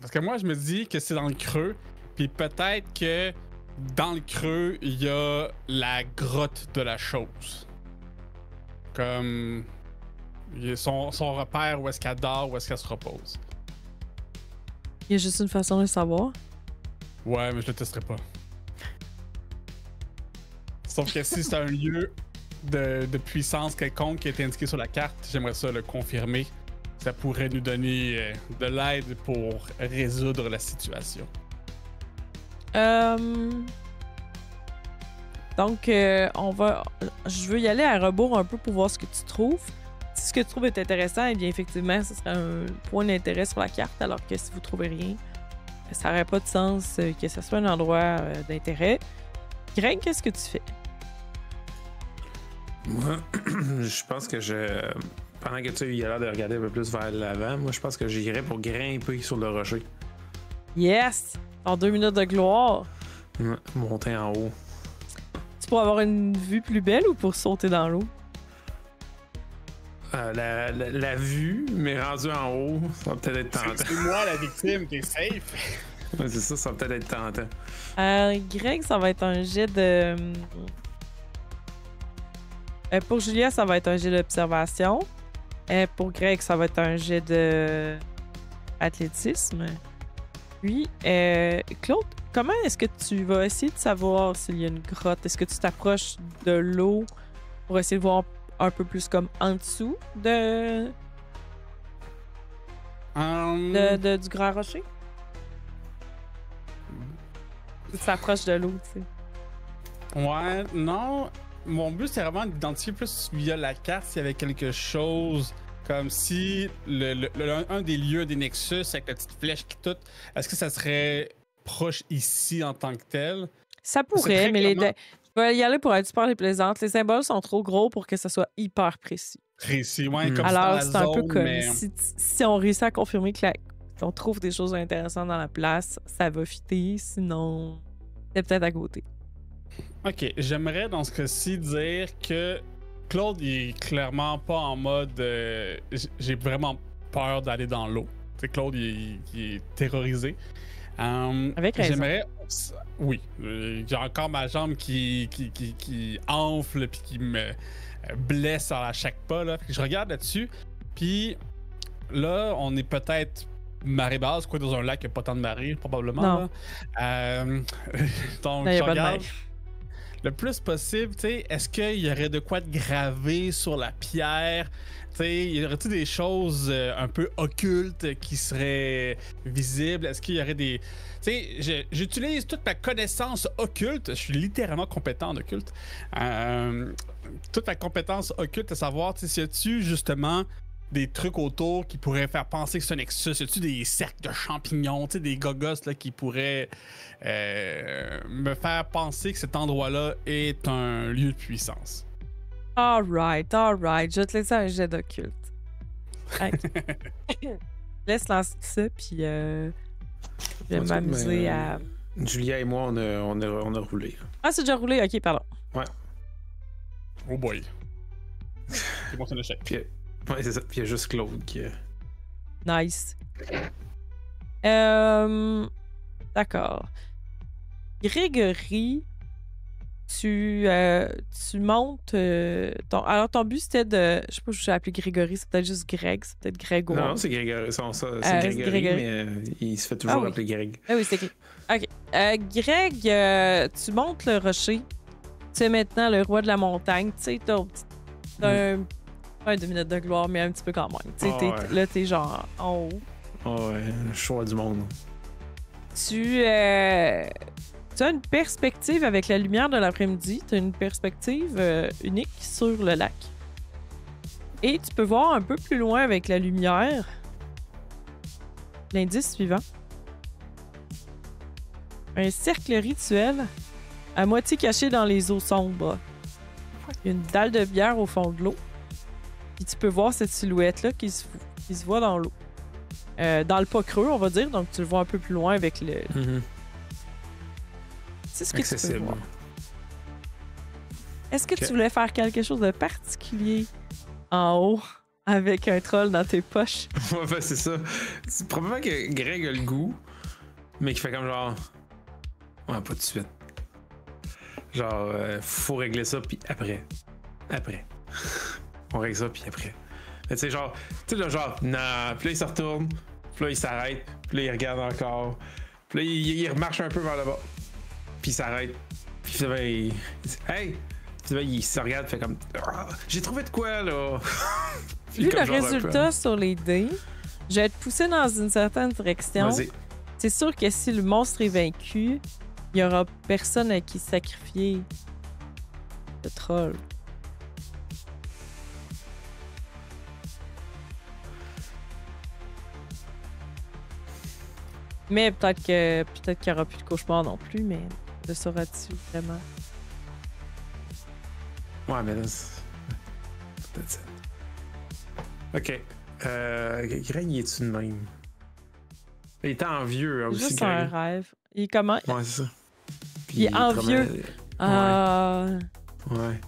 Parce que moi, je me dis que c'est dans le creux, puis peut-être que dans le creux, il y a la grotte de la chose. Comme... il y a son repère, où est-ce qu'elle dort, où est-ce qu'elle se repose. Il y a juste une façon de le savoir. Ouais, mais je le testerai pas. Sauf que si c'est un lieu de puissance quelconque qui a été indiqué sur la carte, j'aimerais ça le confirmer. Ça pourrait nous donner de l'aide pour résoudre la situation. Donc, je veux y aller à rebours un peu pour voir ce que tu trouves. Si ce que tu trouves est intéressant, eh bien, effectivement, ce serait un point d'intérêt sur la carte, alors que si vous trouvez rien, ça n'aurait pas de sens que ce soit un endroit d'intérêt. Greg, qu'est-ce que tu fais? Moi, je pense que pendant que tu as eu l'air de regarder un peu plus vers l'avant, moi, je pense que j'irais pour grimper sur le rocher. Yes! En 2 minutes de gloire. Monter en haut. C'est pour avoir une vue plus belle ou pour sauter dans l'eau? La vue, mais rendu en haut, ça va peut-être être tentant. C'est moi la victime, t'es safe. Ouais, c'est ça va peut-être être tentant. Greg, ça va être un jet de... pour Julia, ça va être un jet d'observation. Pour Greg, ça va être un jet de athlétisme. Puis, Claude, comment est-ce que tu vas essayer de savoir s'il y a une grotte? Est-ce que tu t'approches de l'eau pour essayer de voir un peu plus comme en dessous du grand rocher? Tu t'approches de l'eau, tu sais. Ouais, non. Mon but, c'est vraiment d'identifier plus via la carte s'il y avait quelque chose comme si un des lieux des Nexus avec la petite flèche qui tout, est-ce que ça serait proche ici en tant que tel? Ça pourrait, mais je vais y aller pour être super plaisante. Les symboles sont trop gros pour que ça soit hyper précis. Précis, ouais, comme alors c'est c'est un peu comme mais... si on réussit à confirmer qu'on trouve des choses intéressantes dans la place, ça va fitter, sinon c'est peut-être à côté. Ok, j'aimerais dans ce cas-ci dire que Claude il est clairement pas en mode j'ai vraiment peur d'aller dans l'eau. Tu sais, Claude il est terrorisé. Avec raison. J'aimerais, oui, j'ai encore ma jambe qui enfle puis qui me blesse à chaque pas là. Je regarde là-dessus, puis là on est peut-être marée basse, quoi, dans un lac qui n'a pas tant de marée probablement. Non. Là. Donc non, je regarde le plus possible, tu sais, est-ce qu'il y aurait de quoi de gravé sur la pierre? Tu sais, y aurait-il des choses un peu occultes qui seraient visibles? Est-ce qu'il y aurait des... Tu sais, j'utilise toute ma connaissance occulte, je suis littéralement compétent en occulte. Toute ma compétence occulte à savoir, tu sais, s'il y a-tu justement des trucs autour qui pourraient faire penser que c'est un Nexus? Y a-tu des cercles de champignons, tu sais, des gogos là, qui pourraient me faire penser que cet endroit-là est un lieu de puissance? Alright. Je vais te laisser un jet d'occulte. Laisse lancer ça, puis je vais m'amuser à... Julia et moi, on a roulé. Ah, c'est déjà roulé? Ok, pardon. Ouais. Oh boy. C'est bon, c'est un échec. Ouais, c'est ça. Puis il y a juste Claude qui... Nice. D'accord. Grégory, tu montes... ton but, c'était de... Je sais pas si je vais appeler Grégory, c'est peut-être juste Greg, c'est peut-être Grégoire. Non, c'est Grégory. C'est Grégory, mais il se fait toujours appeler Greg. Ah oui, c'est écrit. OK. Greg, tu montes le rocher. Tu es maintenant le roi de la montagne. Tu sais, t'as pas 2 minutes de gloire, mais un petit peu quand même. Tu sais, là, t'es genre en haut. Oh ouais, le choix du monde. Tu as une perspective avec la lumière de l'après-midi. Tu as une perspective unique sur le lac. Et tu peux voir un peu plus loin avec la lumière l'indice suivant. un cercle rituel à moitié caché dans les eaux sombres. Il y a une dalle de bière au fond de l'eau. Puis tu peux voir cette silhouette-là qui se voit dans l'eau. Dans le pas creux, on va dire. Donc tu le vois un peu plus loin avec le... C'est ce que tu peux voir. Est-ce que tu voulais faire quelque chose de particulier en haut avec un troll dans tes poches? Ouais, ben c'est ça. C'est probablement que Greg a le goût, mais qui fait comme genre... Ouais, pas tout de suite. Genre, faut régler ça, puis après. Après. On règle ça, puis après. Mais tu sais, genre, tu sais, le genre, non, puis là, il se retourne, puis là, il s'arrête, puis là, il regarde encore, puis là, il remarche un peu vers le bas, puis il s'arrête, puis là, il dit, hey! Puis là, il se regarde, fait comme, ah, j'ai trouvé de quoi, là? Vu le résultat sur les dés, je vais te pousser dans une certaine direction. Vas-y. C'est sûr que si le monstre est vaincu, il n'y aura personne à qui sacrifier le troll. Mais peut-être qu'il n'y aura plus de cauchemar non plus, mais le sauras-tu vraiment? Ouais, mais là, c'est... peut-être ça. Ok. Greg, il est-tu de même? Il est envieux hein, C'est aussi, juste Greg. un rêve. Il est comment? Ouais, c'est ça. Puis Il est envieux. Ouais.